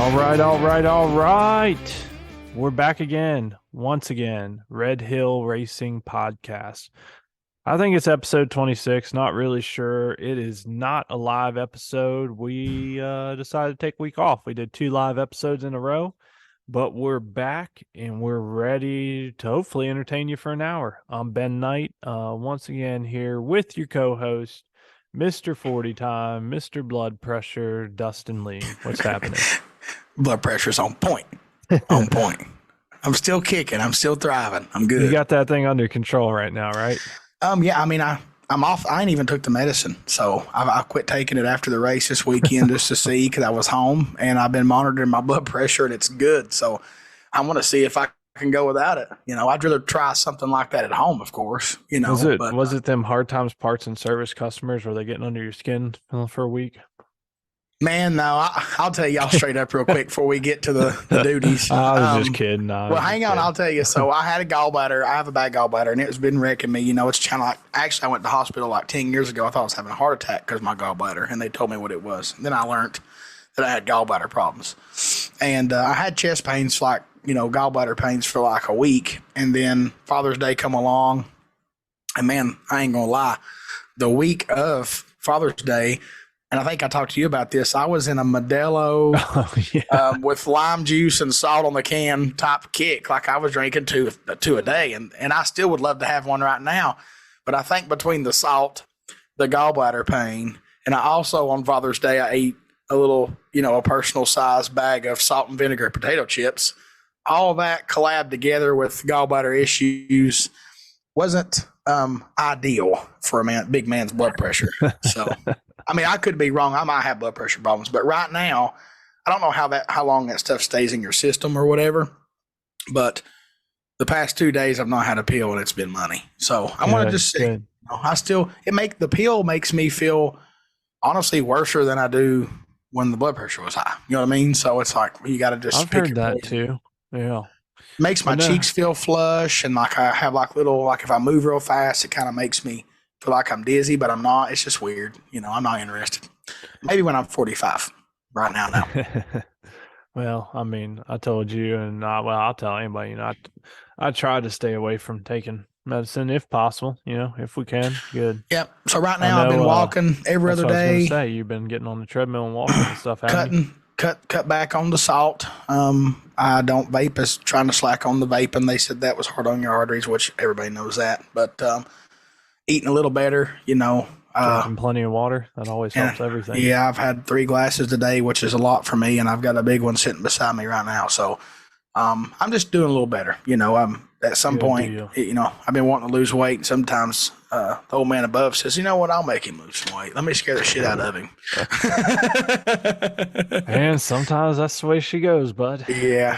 All right. We're back again, once again, Red Hill Racing Podcast. I think it's episode 26, not really sure. It is not a live episode. We decided to take a week off. We did 2 live episodes in a row, but we're back and we're ready to hopefully entertain you for an hour. I'm Ben Knight, once again here with your co-host, Mr. 40 Time, Mr. Blood Pressure, Dustin Lee. What's happening? Blood pressure's on point. On point. I'm still kicking. I'm still thriving. I'm good. You got that thing under control right now, right? Yeah. I mean, I'm off. I ain't even took the medicine, so I quit taking it after the race this weekend just to see because I was home and I've been monitoring my blood pressure and it's good. So I want to see if I can go without it. I'd rather try something like that at home, of course. Was it them Hard Times Parts and Service customers? Were they getting under your skin for a week? Man, no, I'll tell y'all straight up real quick before we get to the duties. I was just kidding. Hang on, I'll tell you. So I had a gallbladder. I have a bad gallbladder, and it's been wrecking me. It's kind of like, actually, I went to the hospital like 10 years ago. I thought I was having a heart attack because of my gallbladder, and they told me what it was. Then I learned that I had gallbladder problems. And I had chest pains, gallbladder pains for like a week. And then Father's Day come along, and man, I ain't going to lie. The week of Father's Day, and I think I talked to you about this. I was in a Modelo with lime juice and salt on the can type kick, like I was drinking two a day. And I still would love to have one right now. But I think between the salt, the gallbladder pain, and I also on Father's Day, I ate a little, a personal size bag of salt and vinegar potato chips. All of that collabed together with gallbladder issues wasn't ideal for big man's blood pressure. So. I mean, I could be wrong. I might have blood pressure problems, but right now, I don't know how long that stuff stays in your system or whatever. But the past 2 days, I've not had a pill, and it's been money. So I want to just say, the pill makes me feel honestly worse than I do when the blood pressure was high. You know what I mean? So it's like you got to just. I've heard that too. Yeah, makes my cheeks feel flush, and like I have if I move real fast, it kind of makes me feel like I'm dizzy, but I'm not. It's just weird. I'm not interested. Maybe when I'm 45. Right now, no. Well, I mean, I told you, and I'll tell anybody. I try to stay away from taking medicine if possible. If we can, good. Yep. So right now, I've been walking every other day. You've been getting on the treadmill and walking and stuff. Cut back on the salt. I don't vape. Is trying to slack on the vaping. They said that was hard on your arteries, which everybody knows that. But eating a little better, drinking plenty of water. That always helps everything. Yeah, I've had 3 glasses today, which is a lot for me, and I've got a big one sitting beside me right now. So I'm just doing a little better. At some point, I've been wanting to lose weight, and sometimes the old man above says, you know what, I'll make him lose some weight. Let me scare the shit out of him. And sometimes that's the way she goes, bud. Yeah,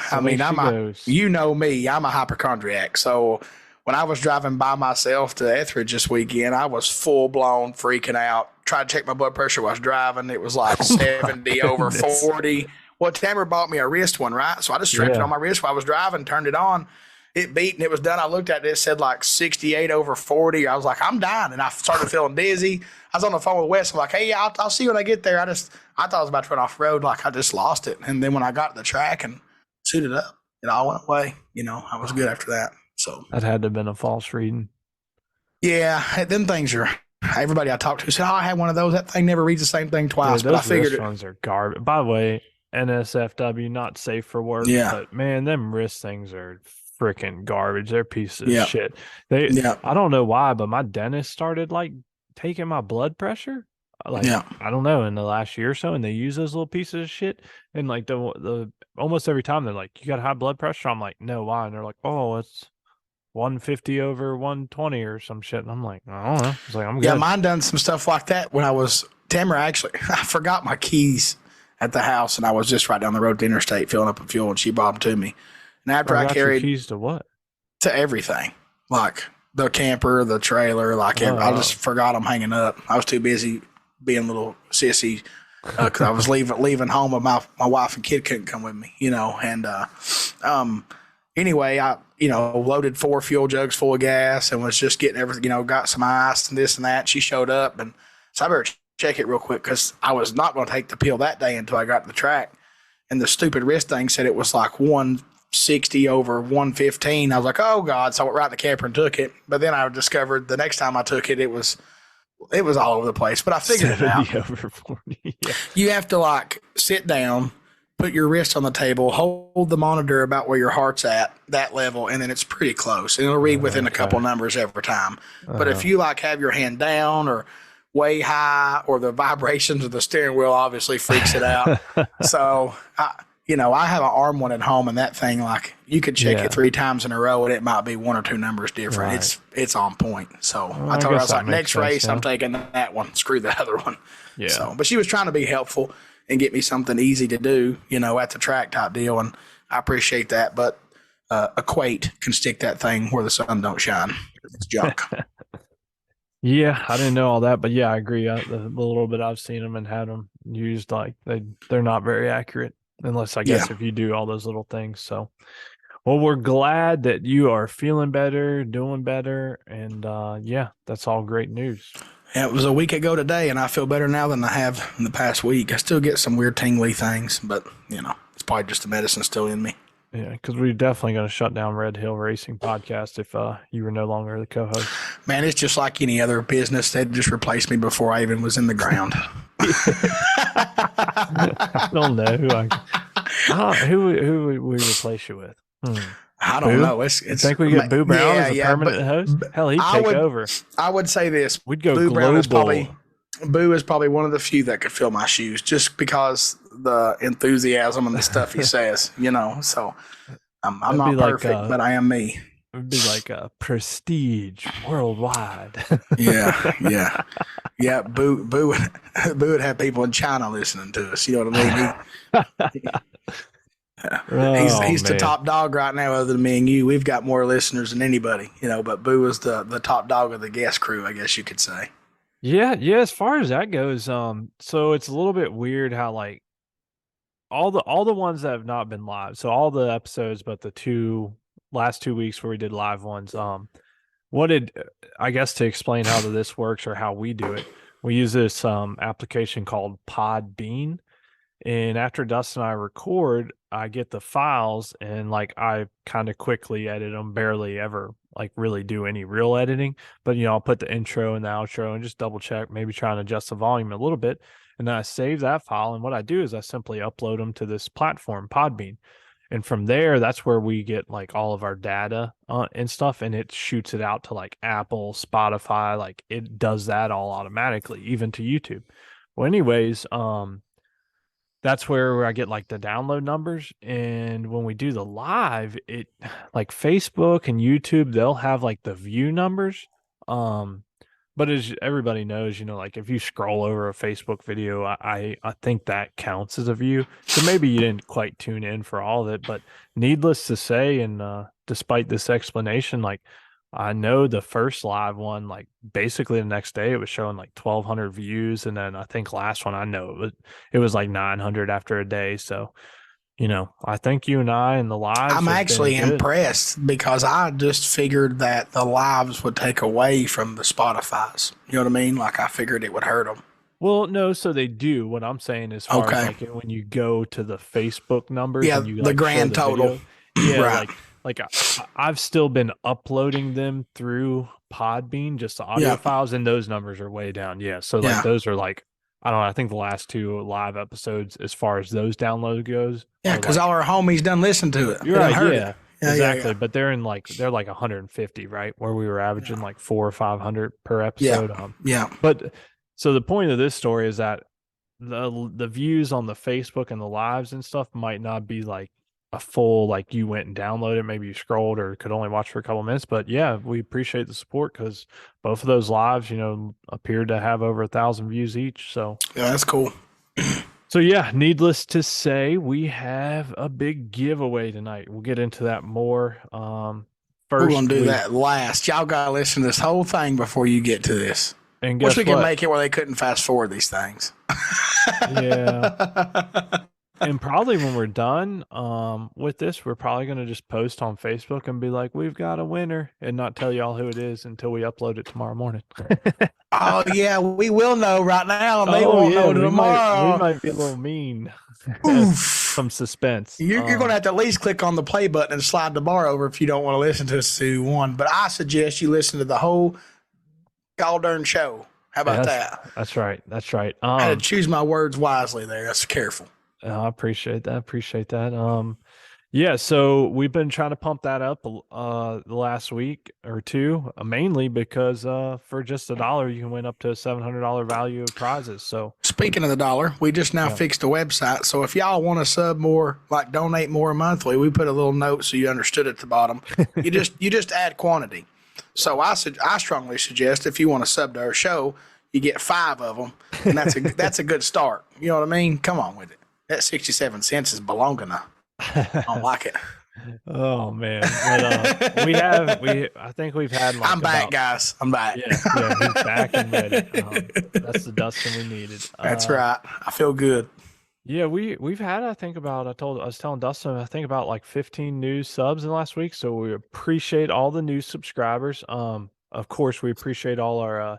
you know me, I'm a hypochondriac, so when I was driving by myself to Etheridge this weekend, I was full-blown freaking out. Tried to check my blood pressure while I was driving. It was like 70 over 40. Well, Tamara bought me a wrist one, right? So I just strapped it on my wrist while I was driving, turned it on. It beat and it was done. I looked at it. It said like 68 over 40. I was like, I'm dying. And I started feeling dizzy. I was on the phone with Wes. I'm like, hey, I'll see you when I get there. I thought I was about to run off the road. Like I just lost it. And then when I got to the track and suited up, it all went away. I was good after that. So that had to have been a false reading. Yeah, them things are. Everybody I talked to said, "Oh, I had one of those." That thing never reads the same thing twice. Dude, but I figured wrist ones are garbage. By the way, NSFW not safe for work. Yeah, but man, them wrist things are freaking garbage. They're pieces of shit. I don't know why, but my dentist started like taking my blood pressure. I don't know, in the last year or so, and they use those little pieces of shit. And like the almost every time they're like, "You got high blood pressure?" I'm like, "No, why?" And they're like, "Oh, it's 150 over 120 or some shit." And I'm like, I don't know. It's like, I'm good. Yeah, mine done some stuff like that when I was Tamara. Actually, I forgot my keys at the house, and I was just right down the road to Interstate filling up with fuel, and she brought them to me. And after I carried your keys to what? To everything, like the camper, the trailer, I just forgot them hanging up. I was too busy being a little sissy because I was leaving home, but my wife and kid couldn't come with me, and anyway, I loaded 4 fuel jugs full of gas and was just getting everything, got some ice and this and that. She showed up, and so I better check it real quick because I was not going to take the pill that day until I got to the track. and the stupid wrist thing said it was like 160 over 115. I was like, oh God. So I went right in the camper and took it. But then I discovered the next time I took it, it was all over the place, but I figured it out. Over 40. Yeah. You have to like sit down, put your wrist on the table, hold the monitor about where your heart's at, that level, and then it's pretty close. And it'll read within a couple numbers every time. But if you like have your hand down or way high, or the vibrations of the steering wheel obviously freaks it out. So I have an arm one at home, and that thing, like, you could check it 3 times in a row and it might be 1 or 2 numbers different. Right. It's on point. So I told her, I was like, next race, I'm taking that one. Screw the other one. Yeah. So, but she was trying to be helpful and get me something easy to do, at the track type deal. And I appreciate that. But Equate can stick that thing where the sun don't shine. It's junk. Yeah, I didn't know all that, but yeah, I agree. The little bit I've seen them and had them used, like they're not very accurate unless I guess if you do all those little things. So, well, we're glad that you are feeling better, doing better, and that's all great news. Yeah, it was a week ago today, and I feel better now than I have in the past week. I still get some weird tingly things, but it's probably just the medicine still in me. Yeah, because we're definitely going to shut down Red Hill Racing Podcast if you were no longer the co-host. Man, it's just like any other business. They'd just replace me before I even was in the ground. I don't know who would we replace you with? I don't know. I think we get Boo Brown as a permanent host. Hell, he'd take over. I would say this: we'd go Boo global. Boo is probably one of the few that could fill my shoes, just because the enthusiasm and the stuff he says. So I'm not perfect, but I am me. It would be like a prestige worldwide. Yeah. Boo would have people in China listening to us. You know what I mean? He's the top dog right now, other than me and you. We've got more listeners than anybody, but Boo is the top dog of the guest crew, I guess you could say. Yeah. As far as that goes, so it's a little bit weird how like all the ones that have not been live. So all the episodes, but the last 2 weeks where we did live ones. I guess to explain how this works or how we do it, we use this application called Podbean. And after Dustin and I record, I get the files and like I kind of quickly edit them, barely ever like really do any real editing. But I'll put the intro and the outro and just double check, maybe try and adjust the volume a little bit. And then I save that file. And what I do is I simply upload them to this platform, Podbean. And from there, that's where we get like all of our data and stuff. And it shoots it out to like Apple, Spotify, like it does that all automatically, even to YouTube. Well, anyways, that's where I get like the download numbers. And when we do the live, it like Facebook and YouTube, they'll have like the view numbers. But as everybody knows, like if you scroll over a Facebook video, I think that counts as a view. So maybe you didn't quite tune in for all of it, but needless to say, and despite this explanation, like I know the first live one, like basically the next day it was showing like 1,200 views. And then I think last one, I know it was like 900 after a day. So, I think you and I and the lives. I'm actually impressed because I just figured that the lives would take away from the Spotify's. You know what I mean? Like I figured it would hurt them. Well, no, so they do. What I'm saying is, far as like when you go to the Facebook numbers, and you, like, the grand total. Video, right. Like I've still been uploading them through Podbean, just the audio files, and those numbers are way down. Yeah, so like those are like, I don't know. I think the last 2 live episodes, as far as those download goes. Yeah, because like, all our homies done listen to it. You're right. Yeah, exactly. But they're like 150, right? Where we were averaging like 400 or 500 per episode. But so the point of this story is that the views on the Facebook and the lives and stuff might not be like a full, like you went and downloaded, maybe you scrolled or could only watch for a couple of minutes. But yeah, we appreciate the support because both of those lives, appeared to have over 1,000 views each. So yeah, that's cool. So yeah, needless to say, we have a big giveaway tonight. We'll get into that more. First, we're gonna do that last. Y'all gotta listen to this whole thing before you get to this. And wish we could make it where they couldn't fast forward these things. Yeah. And probably when we're done with this, we're probably going to just post on Facebook and be like, we've got a winner, and not tell y'all who it is until we upload it tomorrow morning. Oh, yeah, we will know right now, and they won't know tomorrow. We might be a little mean. Oof. some suspense. You're going to have to at least click on the play button and slide the bar over if you don't want to listen to us to one. But I suggest you listen to the whole gall darn show. How about that? That's right. That's right. I had to choose my words wisely there. That's careful. I appreciate that. Yeah, so we've been trying to pump that up the last week or two, mainly because for just $1 you can win up to a $700 value of prizes. So speaking of the dollar, we just now fixed the website. So if y'all want to sub more, like donate more monthly, we put a little note so you understood at the bottom. you just add quantity. So I strongly suggest if you want to sub to our show, you get 5 of them, and that's a good start. You know what I mean? Come on with it. That 67 cents is belonging to. I don't like it. Oh man, but, I think we've had. Like I'm back, guys. I'm back. Yeah, he's back and ready. That's the Dustin we needed. That's right. I feel good. Yeah, we've had I was telling Dustin I think about like 15 new subs in the last week. So we appreciate all the new subscribers. Of course we appreciate all our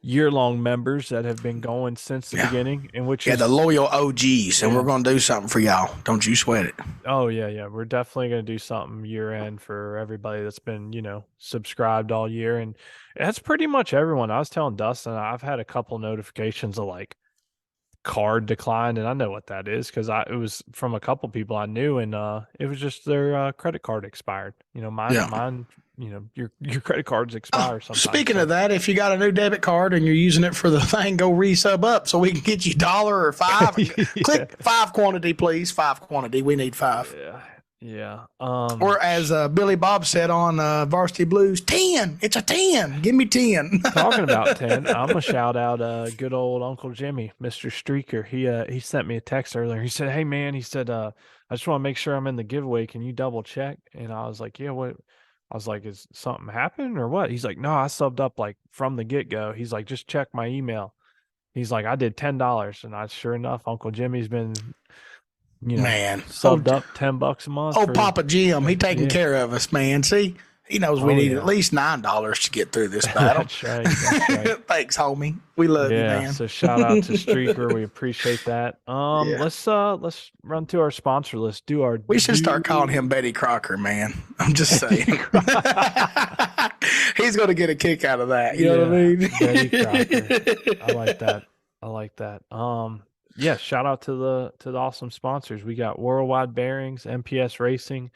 year-long members that have been going since the beginning, and the loyal OGs, and we're going to do something for y'all. Don't you sweat it. Oh yeah, we're definitely going to do something year-end for everybody that's been subscribed all year, and that's pretty much everyone. I was telling Dustin I've had a couple notifications of like card declined, and I know what that is because it was from a couple people I knew, and it was just their credit card expired. Mine. Your credit cards expire sometimes. Speaking of that, if you got a new debit card and you're using it for the thing, go resub up so we can get you $1 or 5. Click 5 quantity, please. 5 quantity. We need 5. Yeah. Or as Billy Bob said on Varsity Blues, 10. It's a 10. Give me 10. Talking about 10, I'm gonna shout out good old Uncle Jimmy, Mr. Streaker. He sent me a text earlier. He said, "Hey man," he said, "I just want to make sure I'm in the giveaway. Can you double check?" And I was like, "Yeah, what?" I was like, "Is something happening or what?" He's like, "No, I subbed up like from the get-go." He's like, "Just check my email." He's like, "I did $10." And sure enough, Uncle Jimmy's been, subbed up $10 a month. Oh, Papa Jim, he taking care of us, man. See, he knows we need at least $9 to get through this battle. That's right. Thanks, homie. We love you, man. So shout out to Streaker. We appreciate that. Let's run through our sponsor list. We should start calling him Betty Crocker, man. I'm just saying. He's going to get a kick out of that. You know what I mean? Betty Crocker. I like that. Shout out to the awesome sponsors. We got Worldwide Bearings, MPS Racing,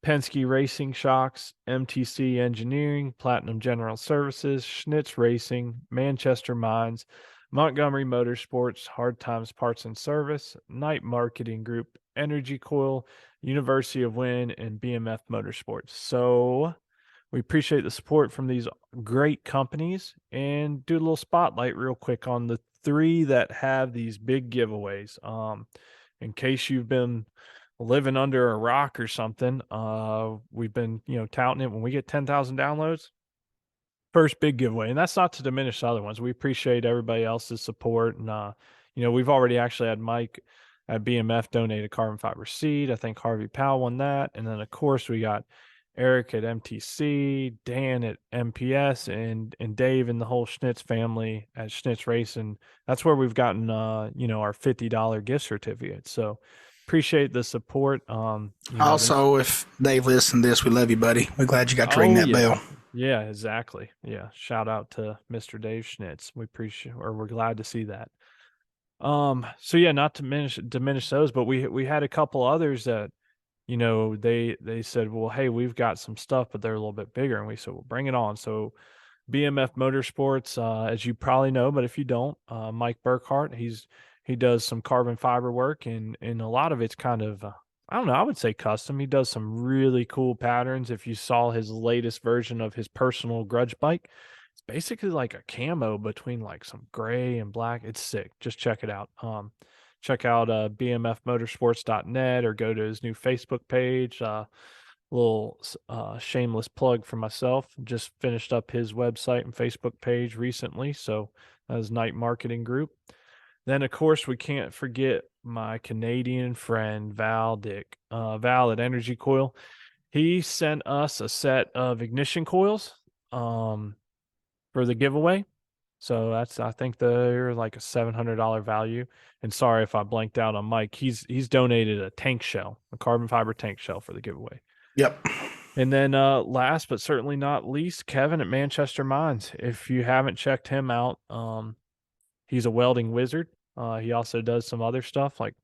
Penske Racing Shocks, MTC Engineering, Platinum General Services, Schnitz Racing, Manchester Mines, Montgomery Motorsports, Hard Times Parts and Service, Knight Marketing Group, Energy Coil, University of Wynn, and BMF Motorsports. So we appreciate the support from these great companies, and do a little spotlight real quick on the 3 that have these big giveaways. In case you've been living under a rock or something, we've been touting it. When we get 10,000 downloads, first big giveaway. And that's not to diminish the other ones. We appreciate everybody else's support, and we've already actually had Mike at BMF donate a carbon fiber seed. I think Harvey Powell won that, and then of course we got Eric at MTC, Dan at MPS, and Dave and the whole Schnitz family at Schnitz Racing. That's where we've gotten our $50 gift certificate. So appreciate the support. Also, if Dave listened to this, we love you, buddy. We're glad you got to ring that bell. Yeah, exactly. Yeah. Shout out to Mr. Dave Schnitz. We're glad to see that. Not to diminish those, but we had a couple others that, they said, well, hey, we've got some stuff, but they're a little bit bigger. And we said, well, bring it on. So BMF Motorsports, as you probably know, but if you don't, Mike Burkhart, he does some carbon fiber work, and a lot of it's kind of, I don't know, I would say custom. He does some really cool patterns. If you saw his latest version of his personal grudge bike, it's basically like a camo between like some gray and black. It's sick. Just check it out. Check out bmfmotorsports.net or go to his new Facebook page. Little shameless plug for myself. Just finished up his website and Facebook page recently. So that's Knight Marketing Group. Then, of course, we can't forget my Canadian friend, Val Dick. Val at Energy Coil. He sent us a set of ignition coils for the giveaway. So I think they're like a $700 value. And sorry if I blanked out on Mike. He's donated a tank shell, a carbon fiber tank shell for the giveaway. Yep. And then last but certainly not least, Kevin at Manchester Mines. If you haven't checked him out, he's a welding wizard. He also does some other stuff like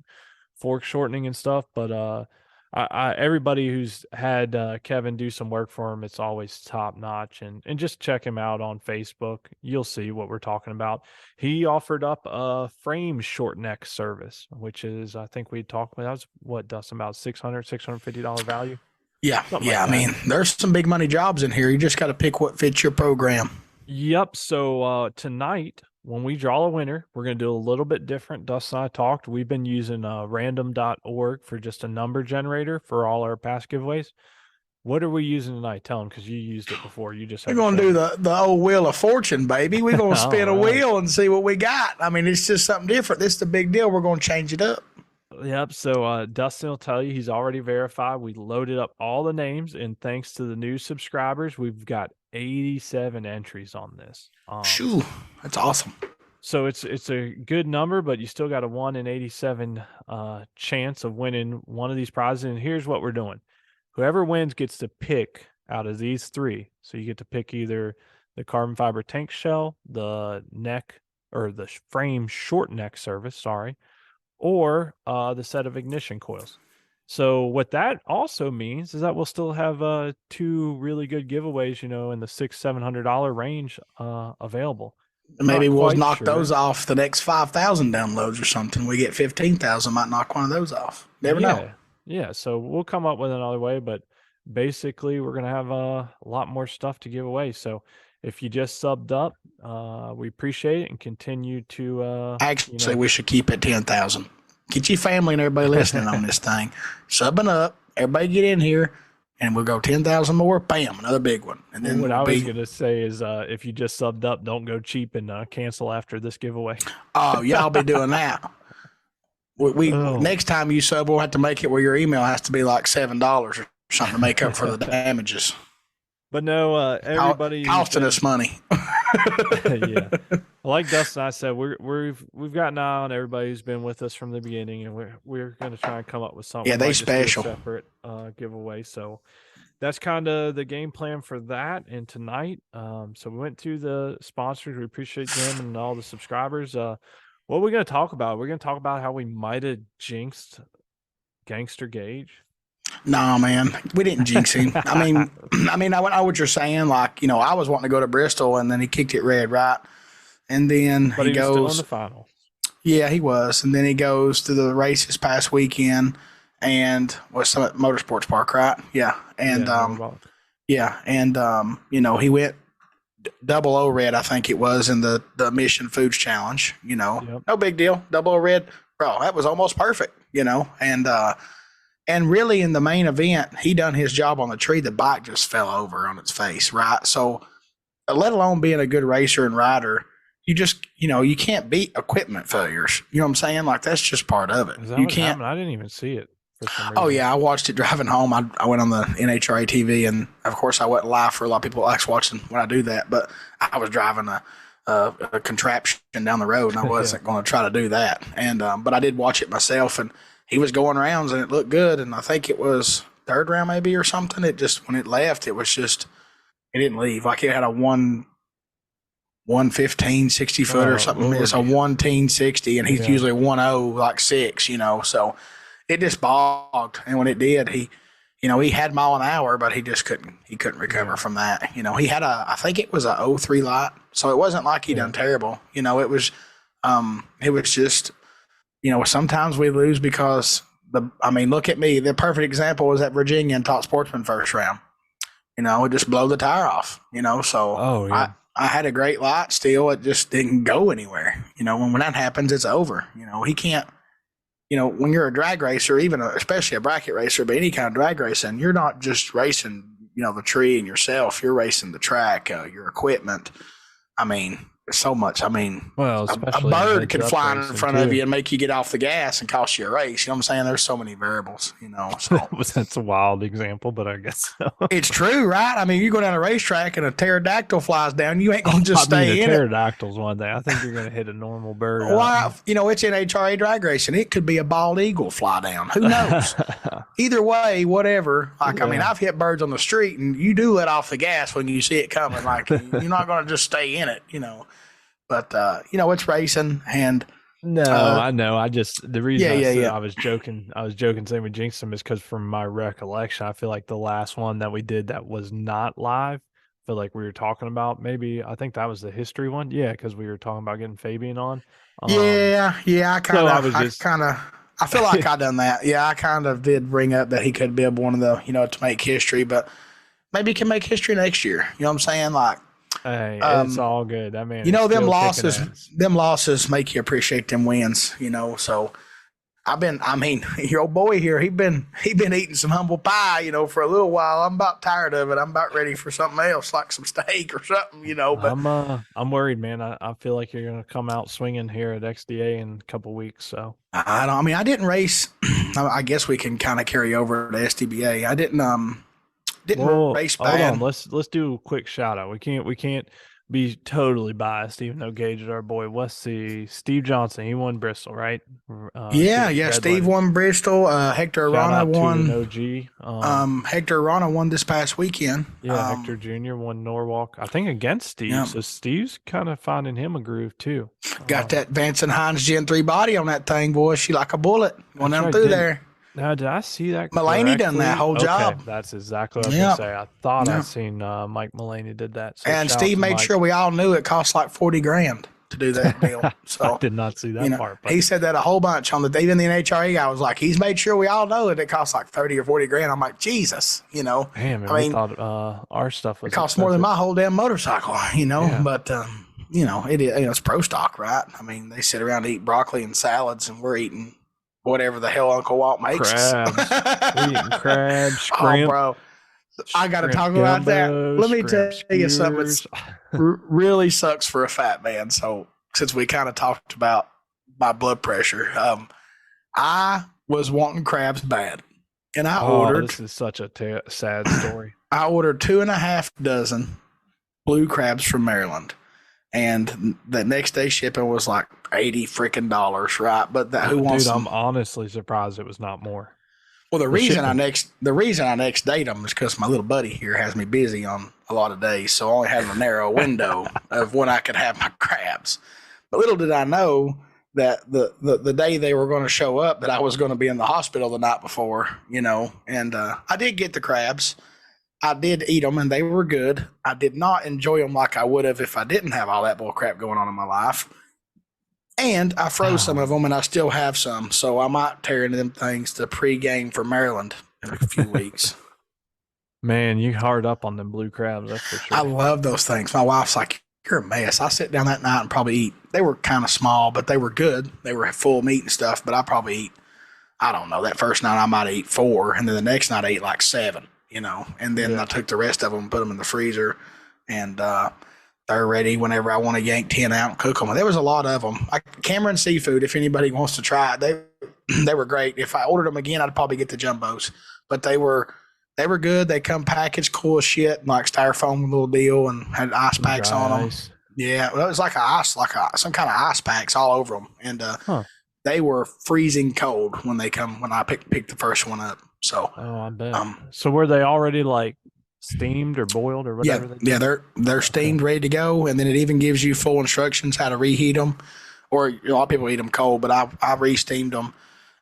fork shortening and stuff. But everybody who's had Kevin do some work for him, it's always top notch. And just check him out on Facebook. You'll see what we're talking about. He offered up a frame short neck service, which is, I think we talked about, that was what, Dustin, about $650 value. Yeah. Something Yeah. like I mean, there's some big money jobs in here. You just got to pick what fits your program. Yep. So tonight, when we draw a winner, we're going to do a little bit different. Dustin and I talked. We've been using random.org for just a number generator for all our past giveaways. What are we using tonight? Tell them, because you used it before. You just We're going to do the old Wheel of Fortune, baby. We're going to spin a wheel and see what we got. I mean, it's just something different. This is the big deal. We're going to change it up. Yep. So Dustin will tell you he's already verified. We loaded up all the names, and thanks to the new subscribers, we've got 87 entries on this. Shoo, that's awesome. So it's a good number, but you still got a 1 in 87 chance of winning one of these prizes. And here's what we're doing. Whoever wins gets to pick out of these three. So you get to pick either the carbon fiber tank shell, the neck, or the frame short neck service, or the set of ignition coils. So what that also means is that we'll still have 2 really good giveaways, in the $600-700 range available. Maybe we'll knock those off the next 5,000 downloads or something. We get 15,000, might knock one of those off. Never know. Yeah, so we'll come up with another way, but basically we're going to have a lot more stuff to give away. So if you just subbed up, we appreciate it and continue to. Actually, we should keep it 10,000. Get your family and everybody listening on this thing. Subbing up, everybody get in here, and we'll go 10,000 more. Bam, another big one. And then what I was going to say is, if you just subbed up, don't go cheap and cancel after this giveaway. Oh, y'all be doing that. Next time you sub, we'll have to make it where your email has to be like $7 or something to make up for the damages. But no, everybody costing us money. Yeah, like Dustin and I said, we've got an eye on everybody who's been with us from the beginning, and we're going to try and come up with something. Yeah, they special separate giveaway. So that's kind of the game plan for that. And tonight, so we went through the sponsors. We appreciate them and all the subscribers. What are we going to talk about? We're going to talk about how we might have jinxed Gangster Gage. No, man, we didn't jinx him. I know what you're saying. Like, I was wanting to go to Bristol, and then he kicked it red, right? And then but he goes still in the final. Yeah, he was. And then he goes to the race this past weekend, and was some at Motorsports Park, right? Yeah, and he went double O red, I think it was, in the Mission Foods Challenge. No big deal, double O red, bro. That was almost perfect. And really, in the main event, he done his job on the tree. The bike just fell over on its face, right? So, let alone being a good racer and rider, you just, you can't beat equipment failures. You know what I'm saying? Like, that's just part of it. You can't. I didn't even see it. For some reason. Oh, yeah. I watched it driving home. I went on the NHRA TV, and, of course, I wasn't live for a lot of people likes watching when I do that. But I was driving a contraption down the road, and I wasn't going to try to do that. And but I did watch it myself, and he was going rounds, and it looked good. And I think it was third round maybe or something. It just, when it left, it was just, it didn't leave. Like, it had a 115 60 foot or something. Lord. It's a 110-60, and he's usually 1-0 like 6, So it just bogged. And when it did, he had mile an hour, but he just couldn't recover from that. He had I think it was a 03 light. So it wasn't like he done terrible. It was just, sometimes we lose because look at me. The perfect example was at Virginia and Top Sportsman first round. It just blow the tire off, so I had a great light still. It just didn't go anywhere. When that happens, it's over. He can't, when you're a drag racer, even especially a bracket racer, but any kind of drag racing, you're not just racing, the tree and yourself. You're racing the track, your equipment. so much. I mean, Well, a especially in bird can heads-up fly in racing, front of too. you and make you get off the gas and cost you a race. You know what I'm saying? There's so many variables, you know. So That's a wild example, but I guess so. it's true, right? I mean, you go down a racetrack and a pterodactyl flies down, you ain't gonna just I mean, stay a in it. pterodactyl's one thing. I think you're going to hit a normal bird. Why? You know, it's in HRA drag racing. It could be a bald eagle fly down. Who knows? Either way, whatever. Like, I mean, Yeah. I've hit birds on the street, and you do let off the gas when you see it coming. Like, you're not going to just stay in it, you know. But you know, it's racing, and No, I know. I just the reason yeah, I yeah, said yeah. I was joking saying we jinxed them is because from my recollection, I feel like the last one that we did that was not live, I feel like we were talking about maybe I think that was the history one. Yeah, because we were talking about getting Fabian on. Yeah, yeah. So I was just I feel like I done that. Yeah, I kind of did bring up that he could be one of the, you know, to make history, but maybe he can make history next year. You know what I'm saying? Like, hey, it's all good. That man, you know, is still kicking ass. them losses make you appreciate them wins, you know. So I mean, your old boy here, he been eating some humble pie, you know, for a little while. I'm about tired of it. I'm about ready for something else, like some steak or something, you know. But I'm worried, man. I feel like you're gonna come out swinging here at XDA in a couple weeks. So I don't. I mean, I didn't race. I guess we can kind of carry over to STBA. I didn't well, race hold bad. on. Let's do a quick shout out. We can't be totally biased, even though Gage is our boy. Let's see, Steve Johnson. He won Bristol, right? Yeah, Red yeah. Steve Letters. won Bristol. Hector Shout Arana out to an won. OG. Hector Arana won this past weekend. Yeah, Hector Jr. won Norwalk. I think against Steve. Yeah. So Steve's kind of finding him a groove too. Got that Vance and Hines Gen 3 body on that thing, boy. She like a bullet going That's down right, through didn't- there. Now, did I see that? Mulaney done that correctly? whole Okay, job. that's exactly what I was Yeah. gonna say. I thought Yeah. I seen Mike Mulaney did that. So And shout out Steve to made Mike. sure we all knew it cost like 40 grand to do that deal. I So, did not see that you know, part. But he said that a whole bunch on even the NHRA. I was like, he's made sure we all know it costs like 30 or 40 grand. I'm like, Jesus, you know, damn, man, I mean, we thought our stuff was it costs more than my whole damn motorcycle, you know. Yeah. But you know, it's pro stock, right? I mean, they sit around and eat broccoli and salads, and we're eating whatever the hell Uncle Walt makes. Crabs. We eating crabs, Oh, shrimp. bro, I got to shrimp talk about that. gumbo, Let me tell shrimp you something. skewers. Really sucks for a fat man. So since we kind of talked about my blood pressure, I was wanting crabs bad, and I ordered. This is such a sad story. I ordered 2.5 dozen blue crabs from Maryland, and the next day shipping was like $80 right? But who wants Dude, I'm them? honestly surprised it was not more. Well, the reason shipping. I next date them is because my little buddy here has me busy on a lot of days, so I only had a narrow window of when I could have my crabs. But little did I know that the day they were going to show up, that I was going to be in the hospital the night before, you know. And I did get the crabs. I did eat them, and they were good. I did not enjoy them like I would have if I didn't have all that bull crap going on in my life. And I froze some of them, and I still have some. So I might tear into them things to pregame for Maryland in a few weeks. Man, you hard up on them blue crabs, that's for sure. I love those things. My wife's like, you're a mess. I sit down that night and probably eat. They were kind of small, but they were good. They were full of meat and stuff, but I probably eat, I don't know, that first night I might eat 4, and then the next night I ate like 7, you know. And then I took the rest of them and put them in the freezer, and they're ready whenever I want to yank 10 out and cook them. And there was a lot of them. Cameron Seafood, if anybody wants to try it, they were great. If I ordered them again, I'd probably get the jumbos. But they were good. They come packaged cool as shit, like styrofoam little deal, and had ice packs on them. Yeah, well, it was like some kind of ice packs all over them, and they were freezing cold when I picked the first one up. So, I bet. So were they already like steamed or boiled or whatever? They're steamed, ready to go, and then it even gives you full instructions how to reheat them. Or a lot of people eat them cold, but I re-steamed them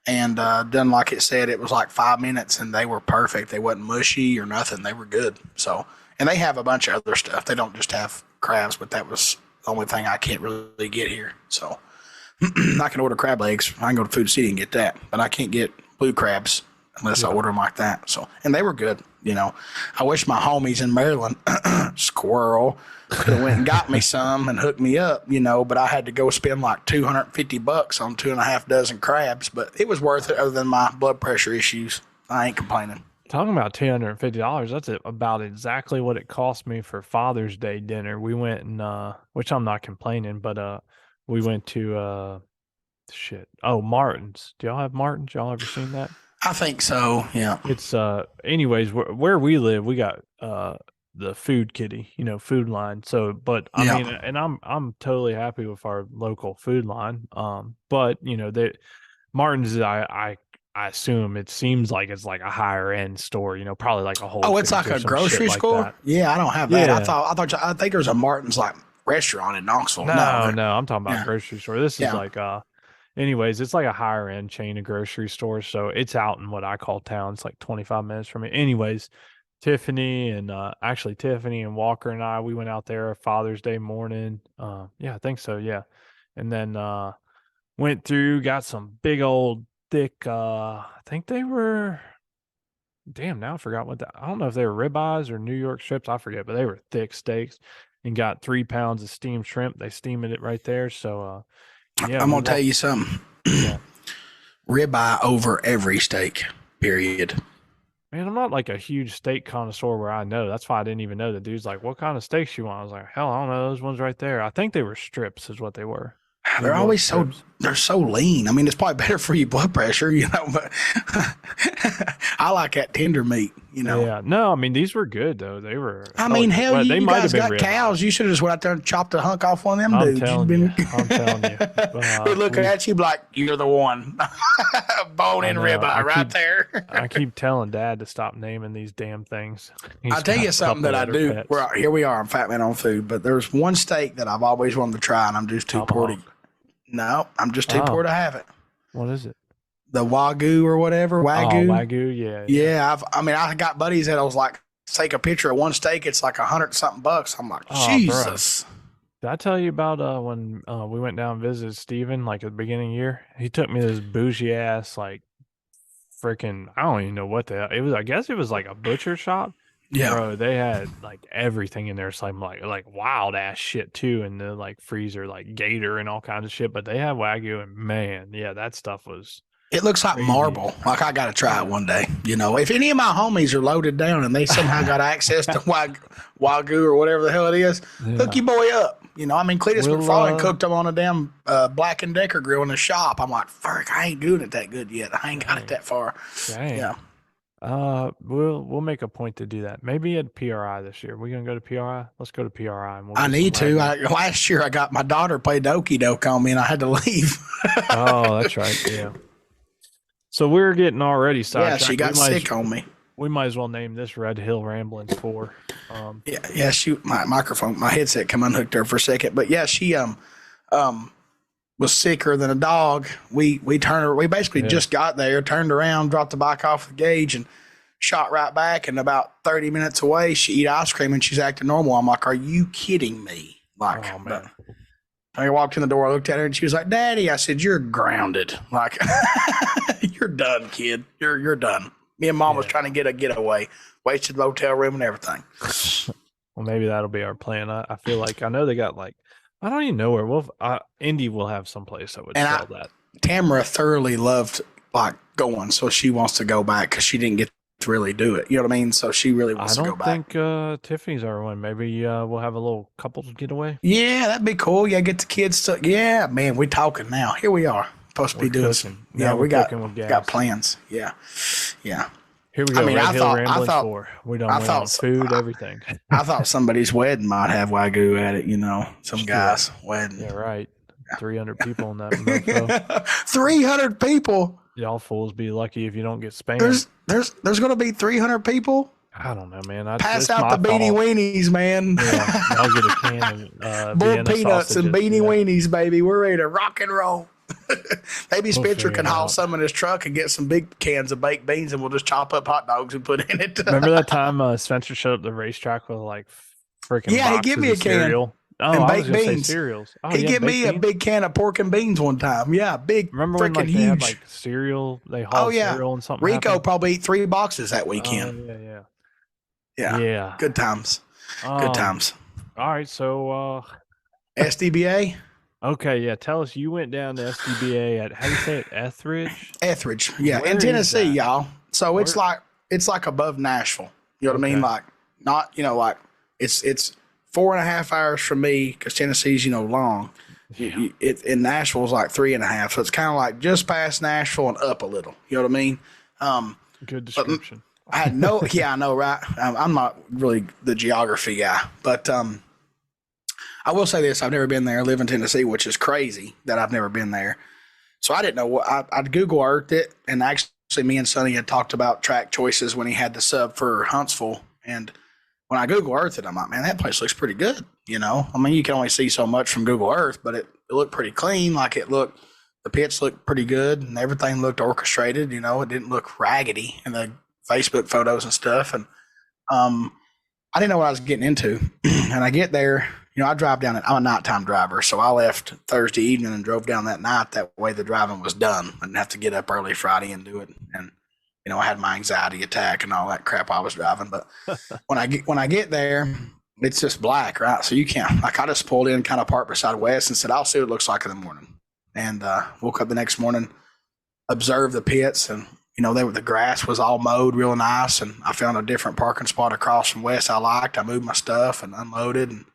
and done like it said. It was like 5 minutes, and they were perfect. They wasn't mushy or nothing. They were good. So, and they have a bunch of other stuff. They don't just have crabs, but that was the only thing I can't really get here. So I can order crab legs. I can go to Food City and get that, but I can't get blue crabs unless I order them like that. So, and they were good. You know, I wish my homies in Maryland, Squirrel, could have went and got me some and hooked me up, you know, but I had to go spend like $250 on 2.5 dozen crabs, but it was worth it other than my blood pressure issues. I ain't complaining. Talking about $250, that's about exactly what it cost me for Father's Day dinner. We went and which I'm not complaining, but we went to Martin's. Do y'all have Martin's? Y'all ever seen that? I think so. Yeah. It's anyways, where we live, we got the Food Kitty, Food Line. So, but I Yeah. mean, and I'm totally happy with our local Food Line. But they Martin's, I assume it seems like it's like a higher end store, probably like a Whole Oh, it's Foods like or a some shit grocery like store. that. Yeah, I don't have that. Yeah. I think there's a Martin's like restaurant in Knoxville. No, I'm talking about Yeah. grocery store. This is Yeah. like anyways, it's like a higher end chain of grocery stores. So it's out in what I call town. It's like 25 minutes from me. Anyways, Tiffany and Walker and we went out there Father's Day morning. Yeah, I think so. Yeah. And then went through, got some big old thick, I think they were, damn, now I forgot I don't know if they were ribeyes or New York strips. I forget, but they were thick steaks, and got 3 pounds of steamed shrimp. They steamed it right there. So, yeah. I'm going to tell you something. Yeah. Ribeye over every steak, period. Man, I'm not like a huge steak connoisseur where I know. That's why I didn't even know. The dude's like, what kind of steaks you want? I was like, hell, I don't know. Those ones right there. I think they were strips is what they were. They're always they're so lean. I mean, it's probably better for your blood pressure, but I like that tender meat, Yeah. No, I mean, these were good, though. They were. I mean, hell, they you might guys have been got cows. You should have just went out there and chopped a hunk off one of them I'm dudes. telling you. I'm telling you. We're looking at you like, you're the one. Bone-in ribeye right there. I keep telling Dad to stop naming these damn things. I'll tell you something that I do. Here we are. I'm Fat Man on Food, but there's one steak that I've always wanted to try, and I'm just too poor to. No, I'm just too poor to have it. What is it? The Wagyu or whatever. Wagyu. Oh, Wagyu, yeah. Yeah, I got buddies that was like, take a picture of one steak, it's like $100-something bucks. I'm like, Jesus. Bro. Did I tell you about when we went down and visited Steven, like at the beginning of the year? He took me to this bougie ass, like freaking, I don't even know what it was. I guess it was like a butcher shop. Yeah. Bro, they had like everything in there. Some like wild ass shit too, in the like freezer, like gator and all kinds of shit. But they had Wagyu, and man, yeah, that stuff was. It looks like marble. Like, I got to try it one day. If any of my homies are loaded down and they somehow got access to Wagyu or whatever the hell it is, hook your boy up. Cletus McFarlane cooked them on a damn Black & Decker grill in the shop. I'm like, fuck, I ain't doing it that good yet. I ain't got it that far. Dang. Yeah. We'll make a point to do that. Maybe at PRI this year. We're gonna go to PRI. Let's go to PRI. And I need to. Last year I got my daughter played okey doke on me and I had to leave. Oh, that's right. Yeah. So we're getting already sidetracked. Yeah, she got sick on me. We might as well name this Red Hill Ramblings 4. Yeah. My microphone, my headset come unhooked there for a second, but yeah, she was sicker than a dog. We basically just got there, turned around, dropped the bike off the gauge, and shot right back. And about 30 minutes away, she eat ice cream and she's acting normal. I'm like, are you kidding me? Like, oh, man. I walked in the door, I looked at her, and she was like, Daddy. I said, you're grounded. Like, you're done, kid. You're done. Me and Mom was trying to get a getaway, wasted the hotel room and everything. Well, maybe that'll be our plan. I feel like I know they got like, I don't even know where. Indy will have some place that would sell that. Tamara thoroughly loved like going, so she wants to go back because she didn't get to really do it. You know what I mean? So she really wants to go back. I don't think Tiffany's our one. Maybe we'll have a little couples getaway. Yeah, that'd be cool. Yeah, get the kids to. Yeah, man, we're talking now. Here we are. Supposed to be doing some. Yeah, we got plans. Yeah. Here we go. Red Hill Ramblings 4. We done went food, everything. I thought somebody's wedding might have Wagyu at it. Some guy's wedding. Yeah, right. 300 people in that mofo. 300 people. Y'all fools be lucky if you don't get spammed. There's going to be 300 people. I don't know, man. Pass out the beanie weenies, man. Yeah, I'll get a can of bull peanuts and beanie weenies, baby. We're ready to rock and roll. Maybe Spencer can haul some in his truck and get some big cans of baked beans, and we'll just chop up hot dogs and put in it. Remember that time Spencer showed up the racetrack with like freaking he gave me a can cereal? Oh, and I baked was gonna beans. Say cereals. Oh, he gave me a big can of pork and beans one time. Yeah, big. Remember when like, huge. They had like cereal? They hauled cereal and something. Rico happened? probably ate 3 boxes that weekend. Yeah. Good times. Good times. All right, so SDBA. Okay, yeah. Tell us, you went down to SDBA at, how do you say it, Etheridge? Etheridge, yeah, in Tennessee, y'all. So it's like it's like above Nashville. You know what I mean? Okay. Like not, like it's 4.5 hours from me because Tennessee's, long. Yeah. In Nashville's like 3.5. So it's kind of like just past Nashville and up a little. You know what I mean? Good description. I had yeah, I know, right? I'm not really the geography guy, but I will say this: I've never been there. I live in Tennessee, which is crazy that I've never been there. So I didn't know what I'd Google Earthed it, and actually, me and Sonny had talked about track choices when he had the sub for Huntsville. And when I Google Earthed it, I'm like, man, that place looks pretty good. I mean, you can only see so much from Google Earth, but it looked pretty clean. Like the pits looked pretty good, and everything looked orchestrated. It didn't look raggedy in the Facebook photos and stuff. And I didn't know what I was getting into. And I get there, I drive down it. I'm a nighttime driver. So I left Thursday evening and drove down that night. That way the driving was done. I didn't have to get up early Friday and do it. And, I had my anxiety attack and all that crap I was driving. But when I get there, it's just black, right? So you can't, I just pulled in, kind of parked beside Wes and said, I'll see what it looks like in the morning. And woke up the next morning, observed the pits, and the grass was all mowed real nice, and I found a different parking spot across from West I liked. I moved my stuff and unloaded, and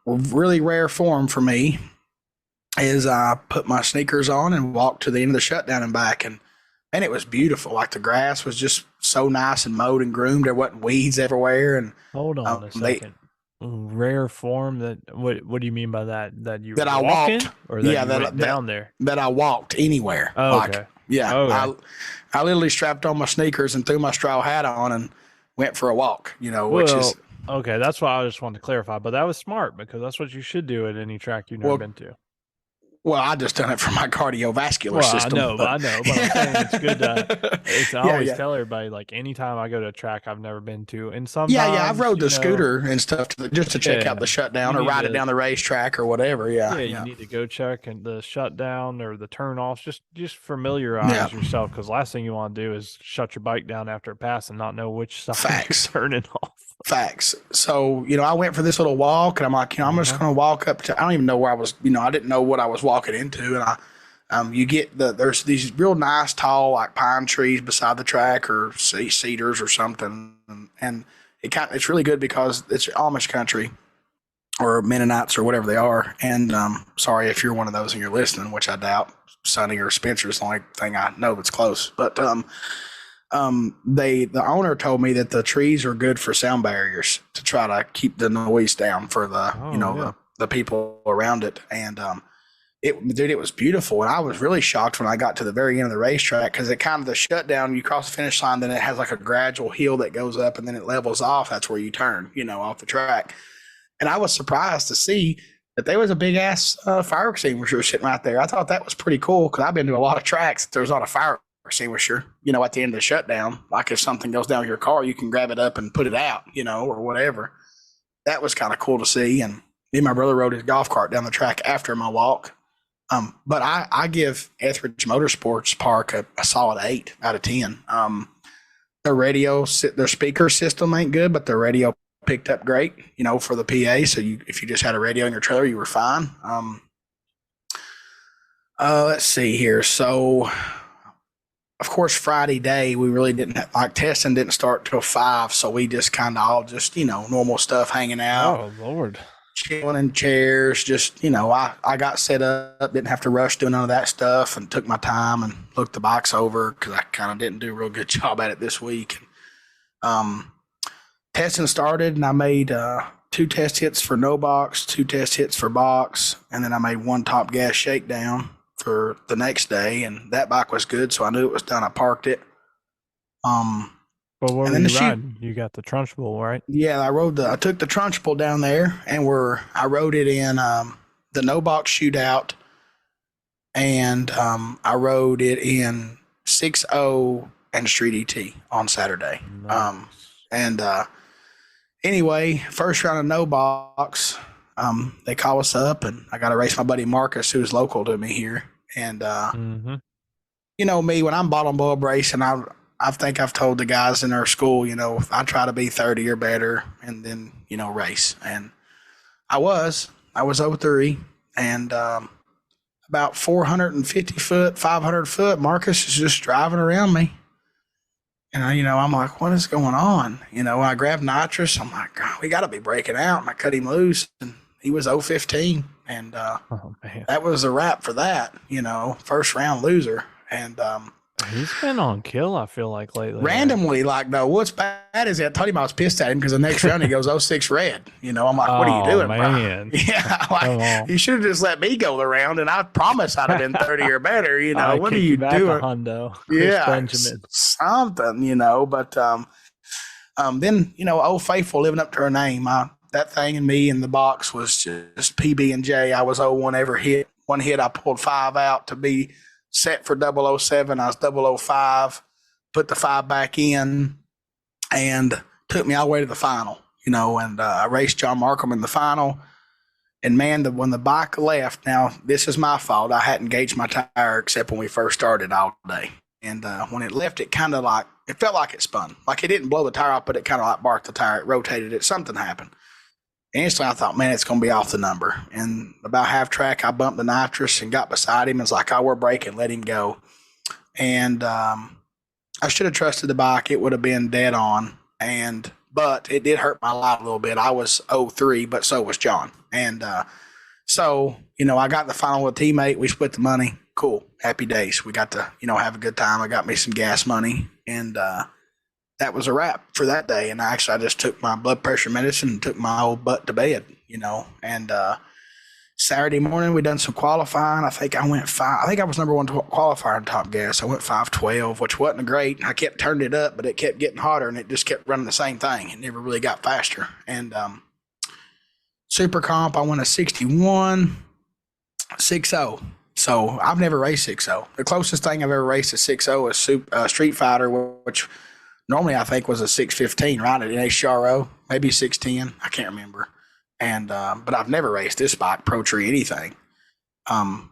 really rare form for me is I put my sneakers on and walked to the end of the shutdown and back, and it was beautiful. Like the grass was just so nice and mowed and groomed. There wasn't weeds everywhere. And hold on a second. Rare form. What do you mean by that? That you I walked, or that you went down there? That I walked anywhere. Oh, okay. Yeah, okay. I literally strapped on my sneakers and threw my straw hat on and went for a walk. Which is okay. That's why I just wanted to clarify. But that was smart because that's what you should do at any track you've never been to. Well, I just done it for my cardiovascular system. I know, but I'm saying it's good. I always tell everybody, like, anytime I go to a track I've never been to, and sometimes I've rode the scooter and stuff just to check out the shutdown or ride it down the racetrack or whatever. You need to go check the shutdown or the turnoffs. Just familiarize yourself, because last thing you want to do is shut your bike down after a pass and not know which side you're turning off. Facts. So, I went for this little walk, and I'm like, I'm just going to walk up to, I don't even know where I was, I didn't know what I was walking into. And you get there's these real nice, tall, like pine trees beside the track, or cedars or something. And it's really good because it's Amish country or Mennonites or whatever they are. And sorry if you're one of those and you're listening, which I doubt. Sonny or Spencer is the only thing I know that's close. But the owner told me that the trees are good for sound barriers to try to keep the noise down for the people around it. And it was beautiful. And I was really shocked when I got to the very end of the racetrack, because it kind of, the shutdown, you cross the finish line, then it has like a gradual hill that goes up and then it levels off. That's where you turn, off the track. And I was surprised to see that there was a big ass fire extinguisher sitting right there. I thought that was pretty cool, because I've been to a lot of tracks that there's not a fire extinguisher, at the end of the shutdown. Like if something goes down with your car, you can grab it up and put it out, or whatever. That was kind of cool to see. And me and my brother rode his golf cart down the track after my walk. But I give Etheridge Motorsports Park a solid 8 out of 10. Their speaker system ain't good, but their radio picked up great, for the PA. So if you just had a radio in your trailer, you were fine. Let's see here. So, of course, Friday day, we really didn't testing didn't start till 5. So we just kind of all just, normal stuff, hanging out. Oh, Lord. Chilling in chairs, just, I got set up, didn't have to rush doing none of that stuff, and took my time and looked the bikes over, because I kind of didn't do a real good job at it this week. Testing started, and I made 2 test hits for no box, 2 test hits for box, and then I made 1 top gas shakedown for the next day, and that bike was good, so I knew it was done. I parked it. But what were you riding? You got the Trunchbull, right? Yeah, I took the Trunchbull down there, and I rode it in the no box shootout, and I rode it in 6.0 and Street ET on Saturday. Nice. Anyway, first round of no box, they call us up, and I got to race my buddy Marcus, who's local to me here. And me, when I'm bottom bulb racing, I think I've told the guys in our school, I try to be 30 or better, and then, race. And I was 03, and about 450 foot, 500 foot, Marcus is just driving around me. And I'm like, what is going on? I grabbed nitrous. I'm like, God, we got to be breaking out. And I cut him loose, and he was 0-15. And Oh man, that was a wrap for that, first round loser. And he's been on kill, I feel like, lately. randomly, like, though, what's bad is I told him I was pissed at him because the next round he goes 0-6 red. I'm like, what are you doing, man? bro? Yeah, like, you should have just let me go the round, and I promise I'd have been 30 or better. What are you doing? Hundo, yeah, Benjamin. Something, but then, Old Faithful living up to her name. That thing and me in the box was just PB and J. I was 0-1 every hit. One hit, I pulled 5 out to be set for 007. I was 005, put the 5 back in, and took me all the way to the final. And I raced John Markham in the final. And man, when the bike left, now this is my fault. I hadn't gauged my tire except when we first started all day. And when it left, it kind of like, it felt like it spun. Like it didn't blow the tire off, but it kind of like barked the tire. It rotated it. Something happened. Instantly, I thought, man, it's going to be off the number. And about half track, I bumped the nitrous and got beside him. It's like, oh, we're braking, let him go. And I should have trusted the bike. It would have been dead on. But it did hurt my life a little bit. I was 0-3, but so was John. And so, I got in the final with a teammate. We split the money. Cool. Happy days. We got to, have a good time. I got me some gas money. And that was a wrap for that day. And I just took my blood pressure medicine and took my old butt to bed, And Saturday morning, we done some qualifying. I think I was number one qualifier in Top Gas. I went 5:12, which wasn't great. I kept turning it up, but it kept getting hotter, and it just kept running the same thing. It never really got faster. And Super Comp, I went a 61, 6.0. So I've never raced 6.0. The closest thing I've ever raced to 6.0 is Street Fighter, which normally I think was a 6.15, right? At an HRO, maybe 6.10. I can't remember. And but I've never raced this bike, Pro Tree, anything.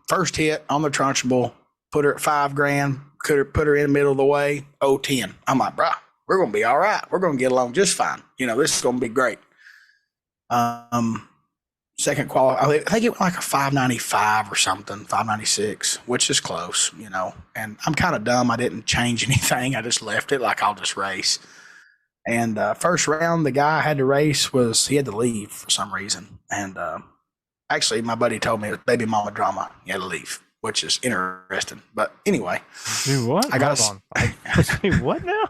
First hit on the Trunchbull, put her at $5,000, put her in the middle of the way, 0-10. I'm like, bro, we're gonna be all right. We're gonna get along just fine. This is gonna be great. Second qualify, I think it went like a 595 or something, 596, which is close, And I'm kind of dumb. I didn't change anything. I just left it like I'll just race. And first round, the guy I had to race he had to leave for some reason. And actually, my buddy told me it was baby mama drama. He had to leave, which is interesting. But anyway. Dude, what? Hold on. What now?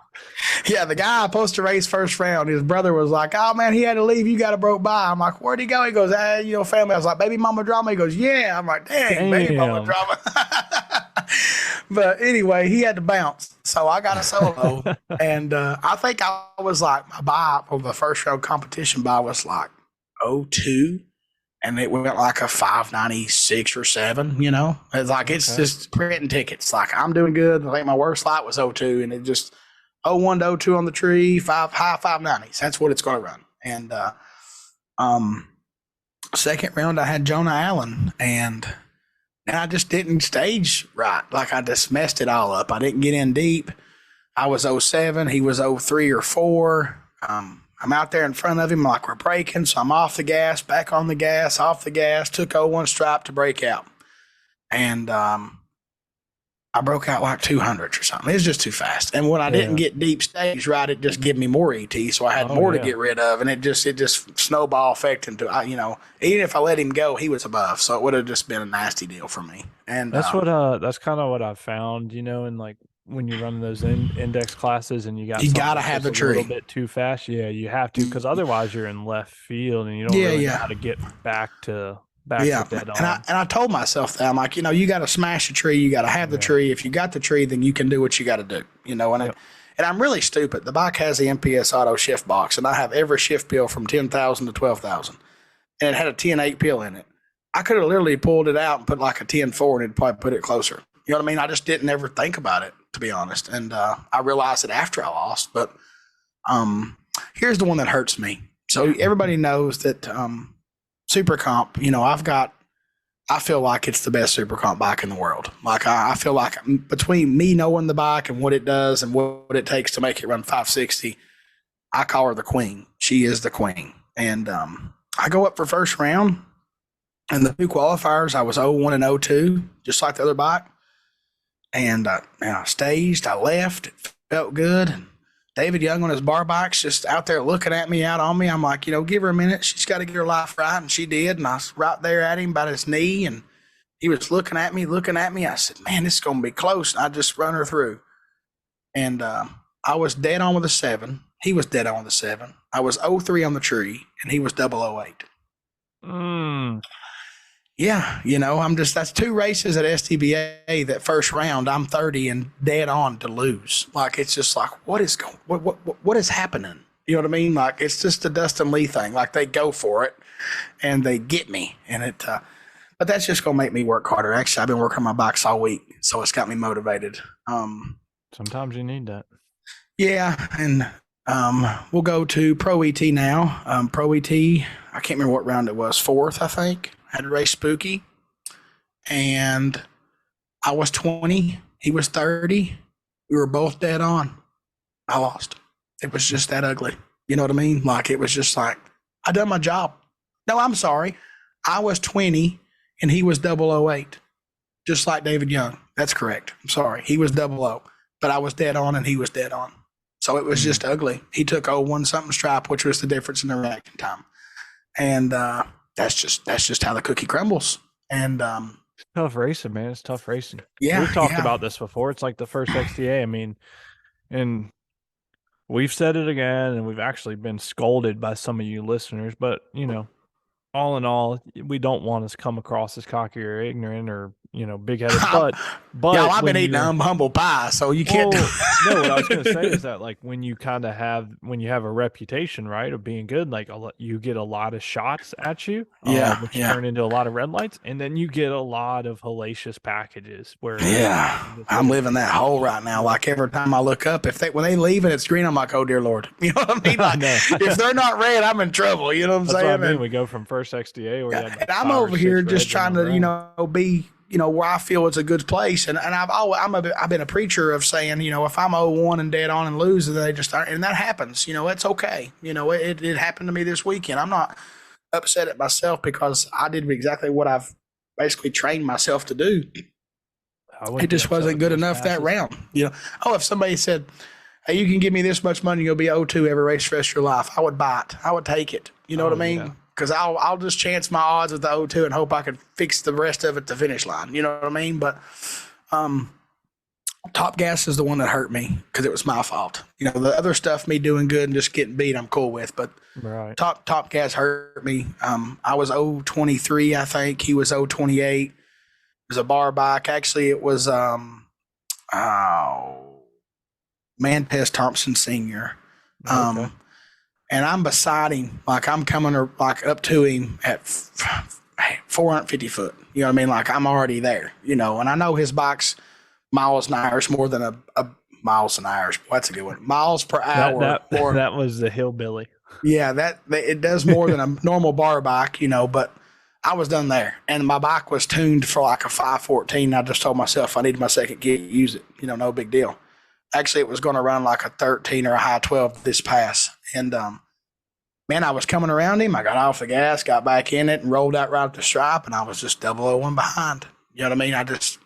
Yeah, the guy I supposed to race first round, his brother was like, oh, man, he had to leave. You got a broke by. I'm like, where'd he go? He goes, family. I was like, baby mama drama? He goes, yeah. I'm like, dang. Baby mama drama. But anyway, he had to bounce. So I got a solo. And I think I was like, my buy of the first round competition buy was like 0-2. And it went like a 596 or 7, It's like, it's just printing tickets. Like, I'm doing good. I think my worst light was 0-2. And it just 0-1 to 0-2 on the tree, high 590s. That's what it's going to run. And second round, I had Jonah Allen. And I just didn't stage right. Like, I just messed it all up. I didn't get in deep. I was 0-7. He was 0-3 or 4. I'm out there in front of him like we're braking. So I'm off the gas, back on the gas, off the gas, took 0-1 stripe to break out. And I broke out like 200s or something. It was just too fast. And when I didn't get deep stage right, it just gave me more ET. So I had more to get rid of. And it just snowball effect into, even if I let him go, he was above. So it would have just been a nasty deal for me. And that's that's kind of what I found, in like when you run those index classes and you got to have the tree a little bit too fast. Yeah, you have to, because otherwise you're in left field and you don't really know how to get back to dead on. And I told myself that I'm like, you got to smash the tree. You got to have the tree. If you got the tree, then you can do what you got to do. And I'm really stupid. The bike has the MPS Auto shift box, and I have every shift pill from 10,000 to 12,000, and it had a 10.8 pill in it. I could have literally pulled it out and put like a 10.4 and it'd probably put it closer. You know what I mean? I just didn't ever think about it, to be honest. And I realized it after I lost. But here's the one that hurts me. So everybody knows that Super Comp, I feel like it's the best Super Comp bike in the world. Like I feel like between me knowing the bike and what it does and what it takes to make it run 560, I call her the queen. She is the queen. And I go up for first round, and the 2 qualifiers, I was 0-1 and 0-2, just like the other bike. And I staged, I left, it felt good. David Young on his bar bike's just out there looking at me, out on me. I'm like, give her a minute. She's got to get her life right. And she did. And I was right there at him about his knee. And he was looking at me. I said, man, this is going to be close. And I just run her through. And I was dead on with a 7. He was dead on with a 7. I was 0-3 on the tree, and he was 008. Yeah, that's 2 races at STBA. That first round, I'm 30 and dead on to lose. Like, it's just like, what is happening? You know what I mean? Like, it's just the Dustin Lee thing. Like, they go for it and they get me. And but that's just going to make me work harder. Actually, I've been working on my bikes all week, so it's got me motivated. Sometimes you need that. Yeah. And we'll go to Pro ET now. Pro ET, I can't remember what round it was. 4th, I think. Had to race Spooky, and I was 20. He was 30. We were both dead on. I lost. It was just that ugly. You know what I mean? Like, it was just like, I done my job. No, I'm sorry. I was 20 and he was 008, just like David Young. That's correct. I'm sorry. He was 00, but I was dead on and he was dead on. So it was just ugly. He took 01 something stripe, which was the difference in the reaction time. And, that's just how the cookie crumbles. And tough racing, man. It's tough racing. Yeah, we've talked about this before. It's like the first XTA. I mean, and we've said it again, and we've actually been scolded by some of you listeners. But all in all, we don't want to come across as cocky or ignorant or big-headed. But yeah, I've been eating humble pie, so you can't. No, what I was going to say is that, like, when you have a reputation, right, of being good, like, you get a lot of shots at you, which turn into a lot of red lights, and then you get a lot of hellacious packages where I'm living that hole right now. Like, every time I look up, when they leave and it's green, I'm like, oh dear Lord, you know what I mean? Like, if they're not red, I'm in trouble. You know what I'm saying? What I mean. We go from first XDA where and I'm over here just trying to be where I feel it's a good place, and I've been a preacher of saying, if I'm 0-1 and dead on and lose, then they just aren't, and that happens. It's okay. It happened to me this weekend. I'm not upset at myself because I did exactly what I've basically trained myself to do. It just wasn't good enough that round. If somebody said, hey, you can give me this much money, you'll be 0-2 every race for the rest of your life, I would buy it. I would take it. You know what I mean? Yeah. Because I'll just chance my odds with the 0-2 and hope I can fix the rest of it to finish line. You know what I mean? But Top Gas is the one that hurt me because it was my fault. The other stuff, me doing good and just getting beat, I'm cool with. But Top Gas hurt me. I was 0-23, I think. He was 0-28. It was a bar bike. Actually, it was Manpez Thompson Sr. Okay. And I'm beside him, like I'm coming up to him at 450 foot. You know what I mean? Like, I'm already there, and I know his bike's miles an hour more than a miles an hour. That's a good one. Miles per hour. That was the hillbilly. Yeah, it does more than a normal bar bike, but I was done there. And my bike was tuned for like a 514. I just told myself I needed my second gear to use it. No big deal. Actually, it was going to run like a 13 or a high 12 this pass. And, man, I was coming around him. I got off the gas, got back in it, and rolled out right up the stripe, and I was just 001 behind. You know what I mean? I just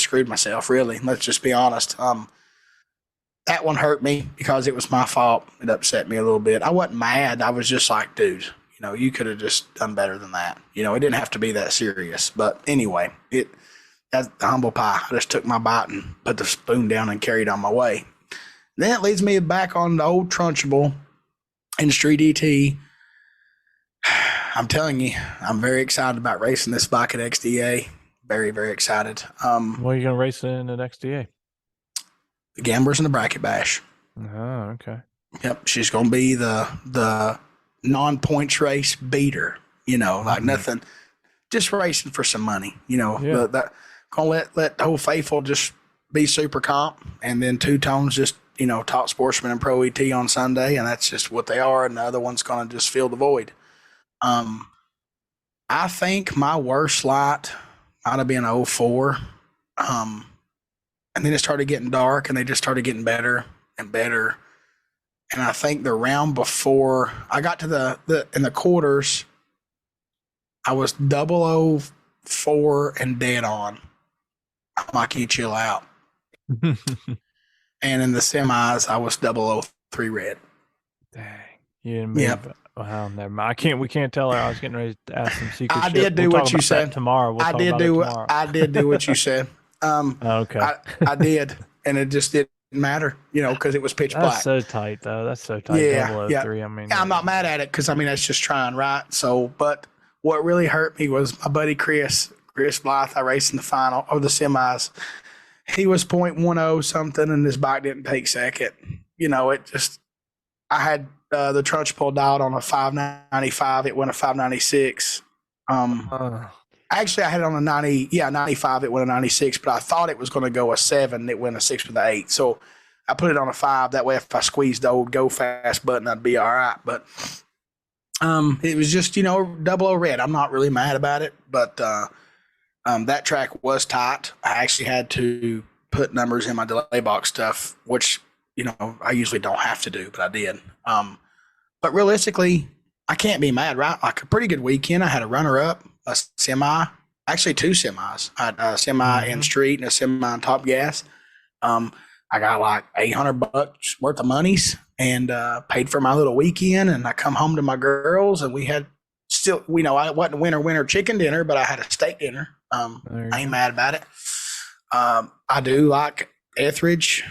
screwed myself, really. Let's just be honest. That one hurt me because it was my fault. It upset me a little bit. I wasn't mad. I was just like, dude, you could have just done better than that. It didn't have to be that serious. But anyway, that's the humble pie. I just took my bite and put the spoon down and carried on my way. Then it leads me back on the old Trunchbull in Street ET. I'm telling you, I'm very excited about racing this bike at XDA. Very, very excited. What are you going to race in at XDA? The Gamblers and the Bracket Bash. Oh, okay. Yep, she's going to be the non-points race beater. Nothing. Just racing for some money. Gonna let the whole faithful just be super comp, and then Two Tones just Top Sportsman and Pro ET on Sunday, and that's just what they are. And the other one's gonna just fill the void. I think my worst light might have been 04. And then it started getting dark, and they just started getting better and better. And I think the round before I got to in the quarters, I was 004 and dead on. I'm like, you chill out. And in the semis, I was 003 red. Dang. You and me. Yep. Well, never mind. We can't tell her. I was getting ready to ask some secret I shit. did do We'll what talk you about that said. tomorrow. We'll talk about it tomorrow. I did do what you said. Okay. I did, and it just didn't matter, because it was pitch That's black. so tight, though. That's so tight. Yeah, 003. yeah. I mean, I'm not mad at it because that's just trying, right? So, but what really hurt me was my buddy Chris Blythe. I raced in the final of the semis. He was .10 something, and his bike didn't take second. It just I had the Trunchbull dialed on a 595. It went a 596. Actually, I had it on a 95. It went a 96, but I thought it was going to go a 7. It went a 6 with an 8. So I put it on a 5. That way, if I squeezed the old go fast button, I'd be all right. But it was just, 00 red. I'm not really mad about it, but that track was tight. I actually had to put numbers in my delay box stuff, which, I usually don't have to do, but I did. But realistically, I can't be mad, right? Like a pretty good weekend. I had a runner-up, a semi, actually 2 semis. I had a semi in street and a semi in Top Gas. I got like $800 worth of monies and paid for my little weekend. And I come home to my girls, and we had still, I wasn't winter chicken dinner, but I had a steak dinner. I ain't mad about it. I do like Etheridge.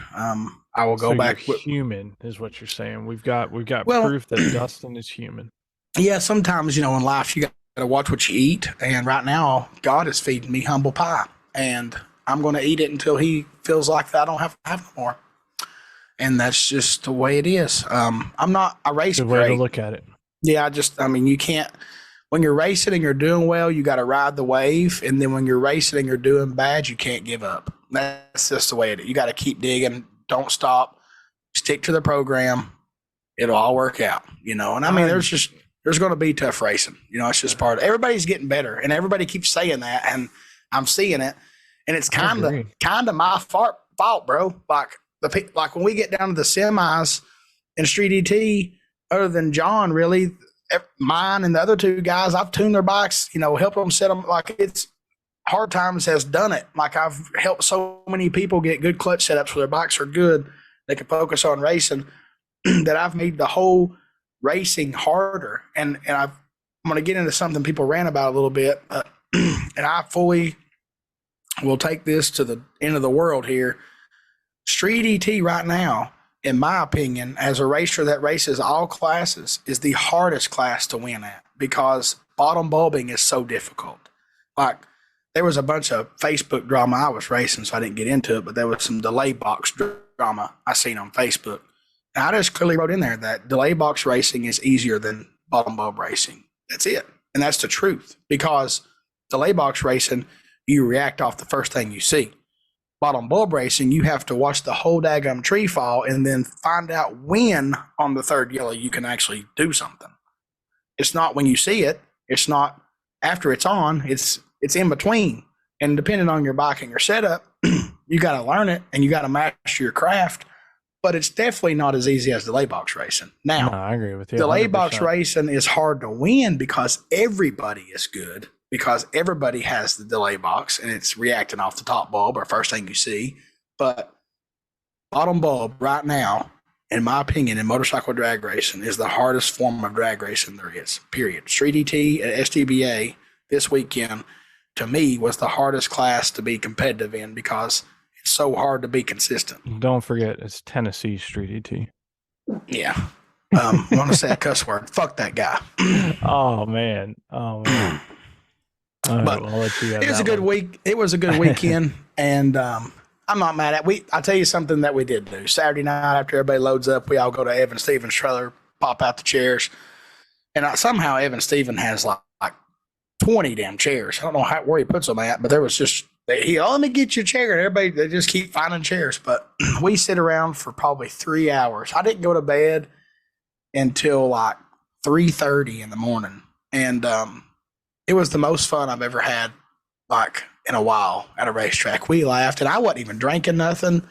I will go back. Human is what you're saying. We've got proof that Dustin is human. Yeah, sometimes in life you got to watch what you eat, and right now God is feeding me humble pie, and I'm going to eat it until He feels like that I don't have to have no more, and that's just the way it is. I race Good great. way to look at it. Yeah, you can't. When you're racing and you're doing well, you got to ride the wave, and then when you're racing and you're doing bad, you can't give up. That's just the way it is. You got to keep digging. Don't stop. Stick to the program. It'll all work out, And I mean, there's going to be tough racing. It's just part of it. Everybody's getting better, and everybody keeps saying that, and I'm seeing it. And it's kind of my fault, bro. Like when we get down to the semis in Street ET, other than John, really, mine and the other 2 guys, I've tuned their bikes, helped them set them. Like it's Hard Times has done it. Like I've helped so many people get good clutch setups where their bikes are good. They can focus on racing. That I've made the whole racing harder. And I'm going to get into something people ran about a little bit. And I fully will take this to the end of the world here. Street ET right now, in my opinion, as a racer that races all classes, is the hardest class to win at because bottom bulbing is so difficult. Like there was a bunch of Facebook drama. I was racing, so I didn't get into it, but there was some delay box drama I seen on Facebook. And I just clearly wrote in there that delay box racing is easier than bottom bulb racing. That's it. And that's the truth because delay box racing, you react off the first thing you see. Bottom bulb racing, you have to watch the whole daggum tree fall and then find out when on the third yellow you can actually do something. It's not when you see it. It's not after it's on. It's in between. And depending on your bike and your setup, you got to learn it and you got to master your craft. But it's definitely not as easy as delay box racing. Now, I agree with you. Delay 100%. box racing is hard to win because everybody is good. Because everybody has the delay box and it's reacting off the top bulb or first thing you see. But bottom bulb right now, in my opinion, in motorcycle drag racing is the hardest form of drag racing there is, period. Street ET at STBA this weekend, to me, was the hardest class to be competitive in because it's so hard to be consistent. Don't forget, it's Tennessee Street ET. Yeah. I want to say a cuss word. Fuck that guy. Oh, man. But I'll let you it was a good week. It was a good weekend, and I'm not mad at. I'll tell you something that we did do Saturday night after everybody loads up. We all go to Evan Stevens' trailer, pop out the chairs, and somehow Evan Stevens has like 20 damn chairs. I don't know where he puts them at, but there was just let me get your chair, and everybody they just keep finding chairs. But we sit around for probably 3 hours. I didn't go to bed until like 3:30 in the morning, and it was the most fun I've ever had, like in a while at a racetrack. We laughed, and I wasn't even drinking nothing.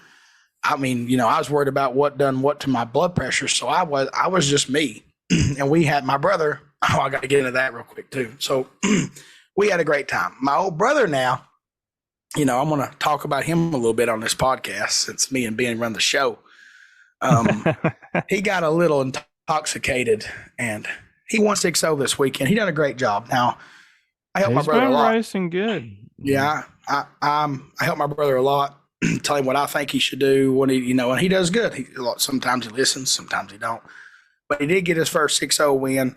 I mean, I was worried about what done what to my blood pressure, so I was just me. And we had my brother. Oh, I got to get into that real quick too. So we had a great time. My old brother now, I'm going to talk about him a little bit on this podcast since me and Ben run the show. He got a little intoxicated and he won 6-0 this weekend. He done a great job. Now, I help my brother a lot. Racing good. Yeah, I help my brother a lot. Tell him what I think he should do when and he does good. Sometimes he listens, sometimes he don't. But he did get his first 6-0 win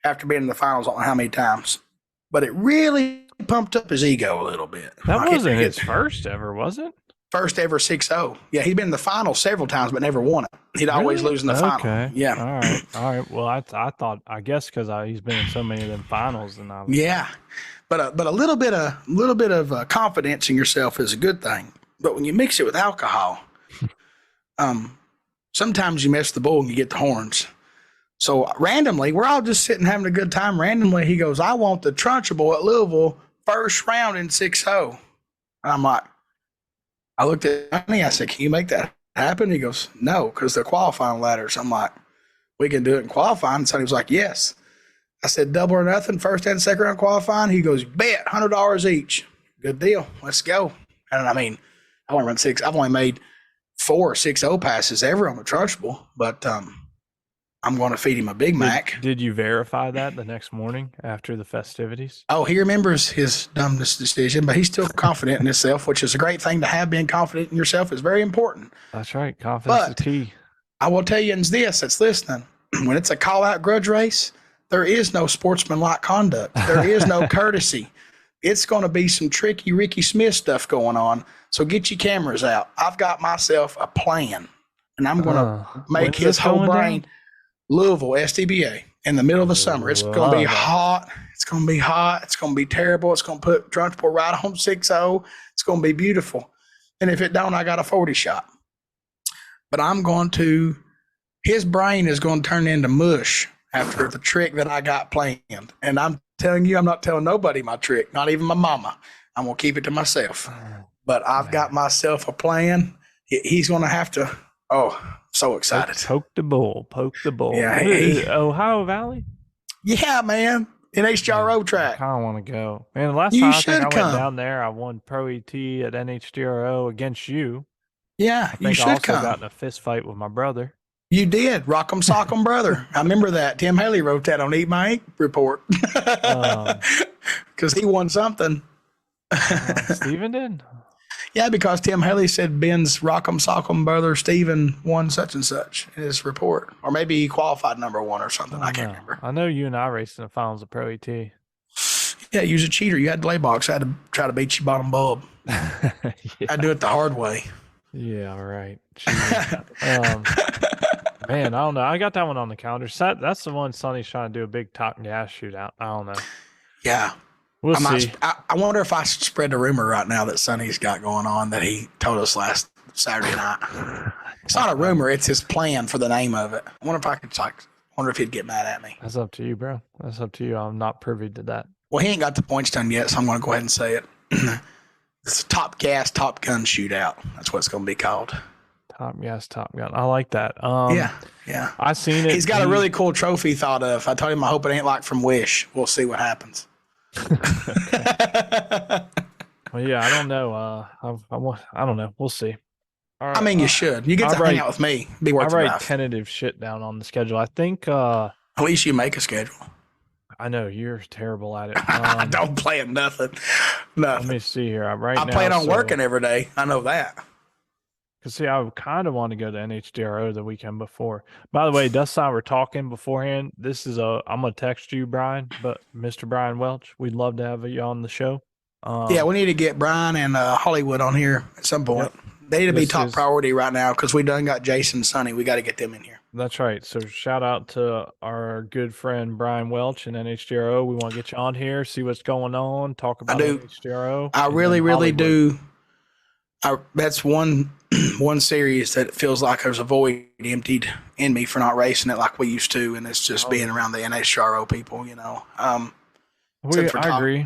after being in the finals. I don't know how many times, but it really pumped up his ego a little bit. That wasn't his first ever, was it? First ever 6-0. Yeah, he'd been in the finals several times, but never won it. He'd always lose in the final. Okay. Yeah. All right. Well, I guess because he's been in so many of them finals, and but a little bit of confidence in yourself is a good thing. But when you mix it with alcohol, sometimes you miss the bull and you get the horns. So randomly, we're all just sitting having a good time. Randomly, he goes, "I want the Trunchbull at Louisville first round in 6-0." And I'm like, I looked at Honey. I said, "Can you make that happen?" He goes, "No, because they're qualifying ladders." I'm like, "We can do it in qualifying." So he was like, "Yes." I said, "Double or nothing, first and second round qualifying." He goes, "Bet, $100 each." Good deal. Let's go. And I mean, I've only made 4 6-0 passes ever on the Trunchbull, but I'm going to feed him a Big Mac. Did you verify that the next morning after the festivities? Oh, he remembers his dumbness decision, but he's still confident in himself, which is a great thing to have. Being confident in yourself is very important. That's right. Confidence is key. I will tell you this that's listening. When it's a call-out grudge race, there is no sportsmanlike conduct. There is no courtesy. It's going to be some tricky Ricky Smith stuff going on. So get your cameras out. I've got myself a plan, and I'm going to make his whole brain – Louisville, STBA, in the middle of the summer. It's going to be hot. It's going to be hot. It's going to be terrible. It's going to put Trunchbull right home 6-0. It's going to be beautiful. And if it don't, I got a 40 shot. But his brain is going to turn into mush after the trick that I got planned. And I'm telling you, I'm not telling nobody my trick, not even my mama. I'm going to keep it to myself. But I've got myself a plan. He's going to have to, so excited. Poke the bull. Yeah. Ohio Valley? Yeah, man. NHDRO track. I kind of want to go. Man, the last time I went down there, I won Pro ET at NHDRO against you. Yeah, you should come. I also got in a fist fight with my brother. You did. Rock'em Sock'em brother. I remember that. Tim Haley wrote that on Eat My Ink report. Because he won something. Steven did? Yeah, because Tim Haley said Ben's Rock'em Sock'em brother Steven won such and such in his report. Or maybe he qualified number 1 or something. I can't remember. I know you and I raced in the finals of Pro ET. Yeah, you was a cheater. You had delay box. I had to try to beat you bottom bulb. Yeah. I'd do it the hard way. Yeah, right. Man, I don't know. I got that one on the calendar. That's the one Sonny's trying to do a big top gas shootout. I don't know. Yeah. We'll see. I wonder if I should spread the rumor right now that Sonny's got going on that he told us last Saturday night. It's not a rumor. It's his plan for the name of it. I wonder if he'd get mad at me. That's up to you, bro. That's up to you. I'm not privy to that. Well, he ain't got the points done yet, so I'm going to go ahead and say it. It's a Top Gas, Top Gun shootout. That's what it's going to be called. Top Gas, Top Gun. I like that. Yeah. I seen it. He's got a really cool trophy thought of. I told him I hope it ain't like from Wish. We'll see what happens. Well, yeah, I don't know. I don't know. We'll see. Right, I mean, you should. You get to hang out with me. Be worth it. I write tentative shit down on the schedule. I think. At least you make a schedule. I know you're terrible at it. I don't plan nothing. Let me see here. I plan on working every day. I know that. Because, see, I kind of want to go to NHDRO the weekend before. By the way, Dustin and I were talking beforehand. I'm going to text you, Brian, but Mr. Brian Welch, we'd love to have you on the show. Yeah, we need to get Brian and Hollywood on here at some point. Yep. They need to be top priority right now because we done got Jason and Sonny. We got to get them in here. That's right. So shout out to our good friend Brian Welch and NHDRO. We want to get you on here, see what's going on, talk about NHDRO. I really do. That's one series that it feels like there's a void emptied in me for not racing it like we used to, and it's just being around the NHRO people, you know. I agree.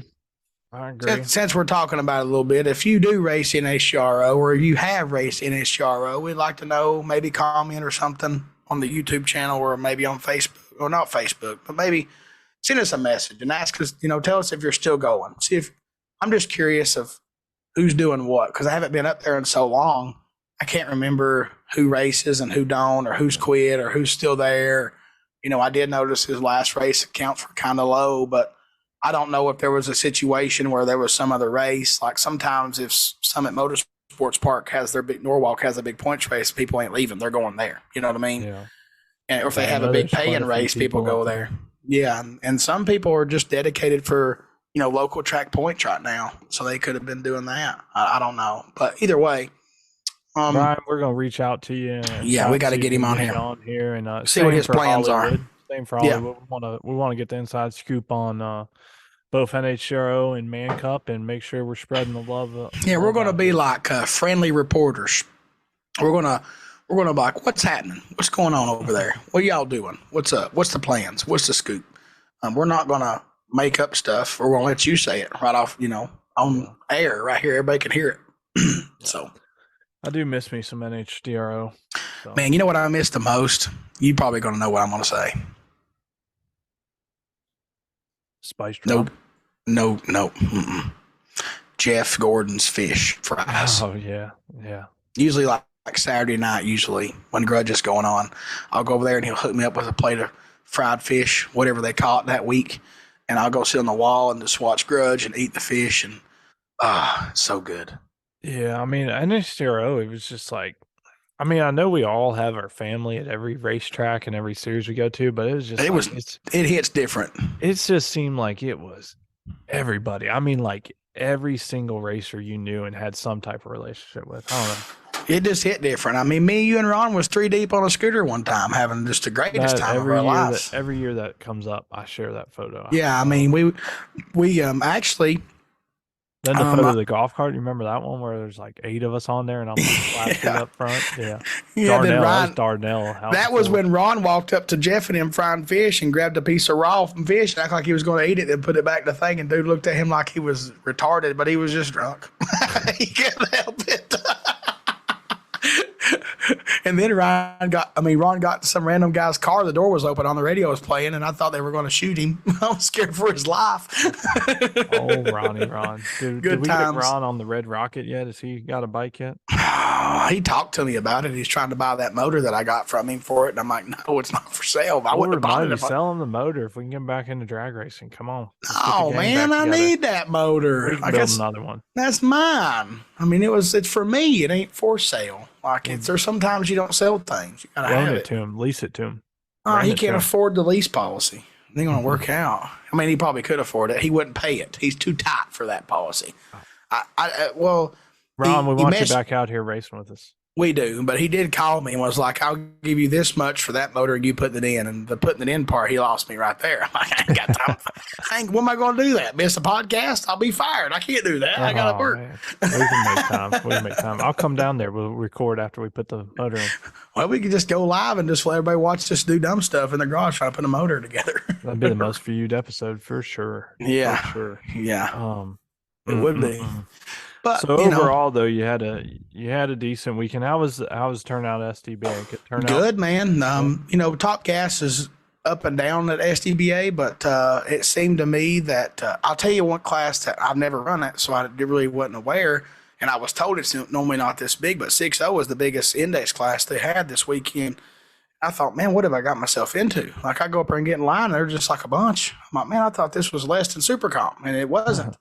Since we're talking about it a little bit, if you do race NHRO or you have raced NHRO, we'd like to know, maybe comment or something on the YouTube channel or maybe on Facebook, or not Facebook, but maybe send us a message and ask us, tell us if you're still going. I'm just curious of who's doing what, because I haven't been up there in so long. I can't remember who races and who don't, or who's quit, or who's still there. I did notice his last race counts were kind of low, but I don't know if there was a situation where there was some other race. Like sometimes if Summit Motorsports Park has Norwalk has a big points race, people ain't leaving; they're going there. You know what I mean? Yeah. And if they have a big paying race, people go there. Yeah, and some people are just dedicated for local track points right now, so they could have been doing that. I don't know, but either way, Brian, we're gonna reach out to you. Yeah, we got to get him on here and see what his plans are. Same for Hollywood. We want to get the inside scoop on both NHRO and Man Cup and make sure we're spreading the love. We're going to be like friendly reporters. We're gonna be like, what's happening? What's going on over there? What are y'all doing? What's up? What's the plans? What's the scoop? We're not gonna make up stuff. We're gonna let you say it right off, on air right here. Everybody can hear it. So I do miss me some NHDRO. So. Man, you know what I miss the most? You probably gonna know what I'm gonna say. Spice drop. Nope. Mm-mm. Jeff Gordon's fish fries. Oh yeah. Usually like Saturday night. Usually when Grudge is going on, I'll go over there and he'll hook me up with a plate of fried fish, whatever they call it that week, and I'll go sit on the wall and just watch Grudge and eat the fish, and so good. Yeah, I mean NHDRO, it was just like, I mean, I know we all have our family at every racetrack and every series we go to, but it was just it hits different. It just seemed like it was everybody. I mean, like every single racer you knew and had some type of relationship with. I don't know. It just hit different. I mean, me, you, and Ron was 3 deep on a scooter one time, having just the greatest time of our lives. Every year that comes up, I share that photo. Yeah, I mean, we actually. Then the photo of the golf cart, you remember that one where there's like 8 of us on there and I'm plastic up front? Yeah. Darnell. That was when Ron walked up to Jeff and him frying fish and grabbed a piece of raw fish and acted like he was going to eat it and put it back in the thing. And dude looked at him like he was retarded, but he was just drunk. He couldn't help it. And then Ron got to some random guy's car. The door was open on the radio was playing, and I thought they were going to shoot him. I was scared for his life. Oh, Ron. Did we get Ron on the Red Rocket yet? Has he got a bike yet? He talked to me about it. He's trying to buy that motor that I got from him for it. And I'm like, no, it's not for sale. I wouldn't have bought it. Sell him the motor if we can get him back into drag racing. Come on. Oh, man, I need that motor. We can build another one. That's mine. I mean, it's for me. It ain't for sale. Like, there's sometimes you don't sell things. You got to have it to him. Lease it to him. He can't afford the lease policy. It ain't going to work out. I mean, he probably could afford it. He wouldn't pay it. He's too tight for that policy. Ron, we want you back out here racing with us. We do, but he did call me and was like, I'll give you this much for that motor and you put it in. And the putting it in part, he lost me right there. I'm like, I ain't got time. What am I going to do that? Miss a podcast? I'll be fired. I can't do that. I got to work. Man. We can make time. I'll come down there. We'll record after we put the motor in. Well, we could just go live and just let everybody watch us do dumb stuff in the garage trying to put a motor together. That'd be the most viewed episode for sure. Yeah. For sure. Yeah. It would be. But, so overall, though, you had a decent weekend. How was turnout at SDBA? Good, man. Top Gas is up and down at SDBA, but it seemed to me that I'll tell you one class that I've never run it, so I really wasn't aware. And I was told it's normally not this big, but 6.0 was the biggest index class they had this weekend. I thought, man, what have I got myself into? Like, I go up there and get in line, they're just like a bunch. I'm like, man, I thought this was less than Super Comp, and it wasn't.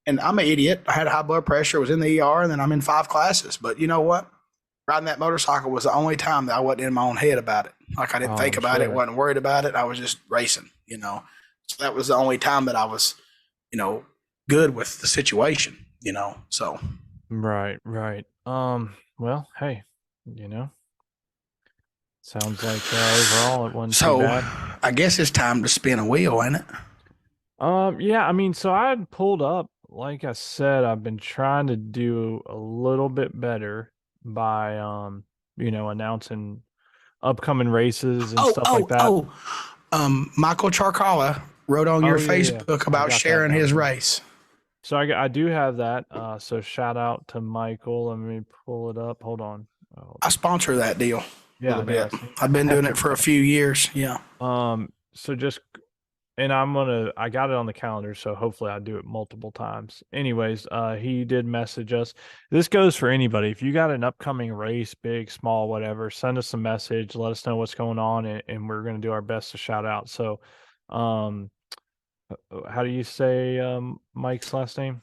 And I'm an idiot. I had high blood pressure, was in the ER, and then I'm in 5 classes. But you know what? Riding that motorcycle was the only time that I wasn't in my own head about it. Like, I didn't think about it, wasn't worried about it. I was just racing, So that was the only time that I was, good with the situation, so. Right. Well, hey, sounds like overall it wasn't too bad. I guess it's time to spin a wheel, ain't it? Yeah, I mean, so I had pulled up, like I said, I've been trying to do a little bit better by, announcing upcoming races and stuff like that. Michael Charcala wrote on your Facebook about sharing his race. So I do have that. So shout out to Michael. Let me pull it up. Hold on. I sponsor that deal. Yeah, a bit. I've been doing it for a few years. Yeah. So just and I got it on the calendar, so hopefully I do it multiple times. Anyways, he did message us. This goes for anybody. If you got an upcoming race, big, small, whatever, send us a message, let us know what's going on, and we're going to do our best to shout out. So, um, how do you say Mike's last name?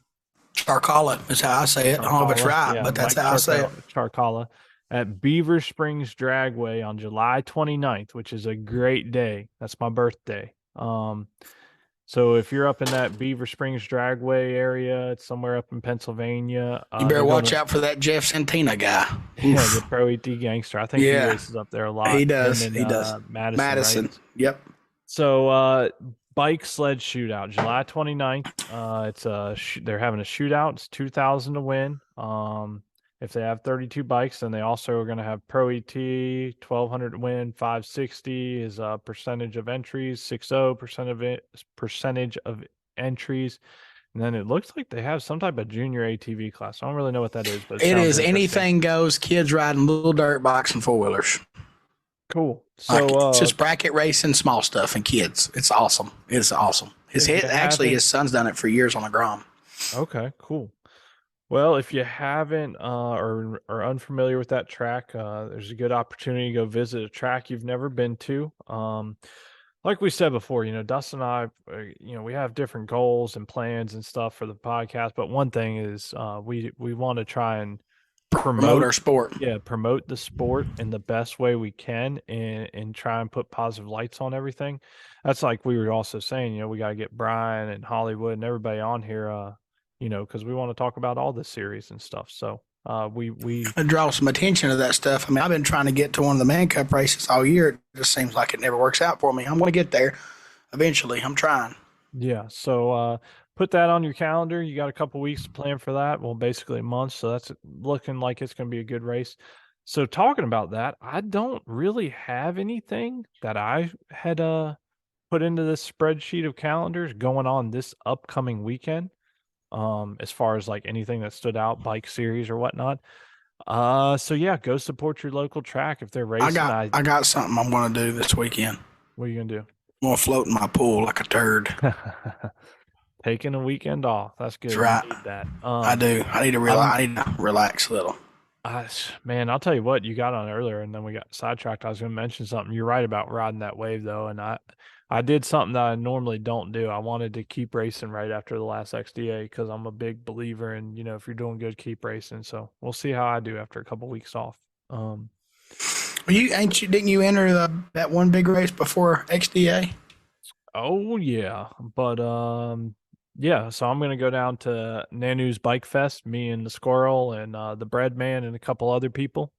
Charcala is how I say it. I don't know if it's Charcala. right, Yeah, but that's Mike how I say it. Charcala at Beaver Springs Dragway on July 29th, which is a great day. That's my birthday. So if you're up in that Beaver Springs Dragway area, it's somewhere up in Pennsylvania. You better watch out for that Jeff Santina guy. Yeah, the Pro ET gangster. I think he races up there a lot. He does. And, he does. Madison. Right? Yep. So bike sled shootout, July 29th. They're having a shootout. It's 2,000 to win. If they have 32 bikes, then they also are going to have Pro ET 1,200 to win. 560 is a percentage of entries. 60% percentage of entries. And then it looks like they have some type of junior ATV class. I don't really know what that is, but it is anything goes. Kids riding little dirt bikes and 4-wheelers. Cool. So it's just bracket racing, small stuff, and kids. It's awesome. It's awesome. His son's done it for years on the Grom. Okay, cool. Well, if you haven't or are unfamiliar with that track, there's a good opportunity to go visit a track you've never been to. Like we said before, Dustin and I, we have different goals and plans and stuff for the podcast. But one thing is we want to try and promote our sport. Yeah, promote the sport in the best way we can and try and put positive lights on everything. That's like we were also saying, we got to get Brian and Hollywood and everybody on here, because we want to talk about all the series and stuff. So we draw some attention to that stuff. I mean, I've been trying to get to one of the Man Cup races all year. It just seems like it never works out for me. I'm going to get there eventually. I'm trying. Yeah. So put that on your calendar. You got a couple weeks to plan for that. Well, basically a month. So that's looking like it's going to be a good race. So talking about that, I don't really have anything that I had put into this spreadsheet of calendars going on this upcoming weekend. As far as like anything that stood out, bike series or whatnot. So yeah, go support your local track if they're racing. I got something I'm going to do this weekend. What are you going to do? I'm going to float in my pool like a turd. Taking a weekend off. That's good. That's right. I need that. I do. I need to relax a little. Man, I'll tell you what, you got on earlier and then we got sidetracked. I was going to mention something. You're right about riding that wave though. And I did something that I normally don't do. I wanted to keep racing right after the last XDA because I'm a big believer in, if you're doing good, keep racing. So we'll see how I do after a couple weeks off. Didn't you enter that one big race before XDA? Oh yeah. But yeah, so I'm going to go down to Nanu's Bike Fest, me and the Squirrel and the Bread Man and a couple other people.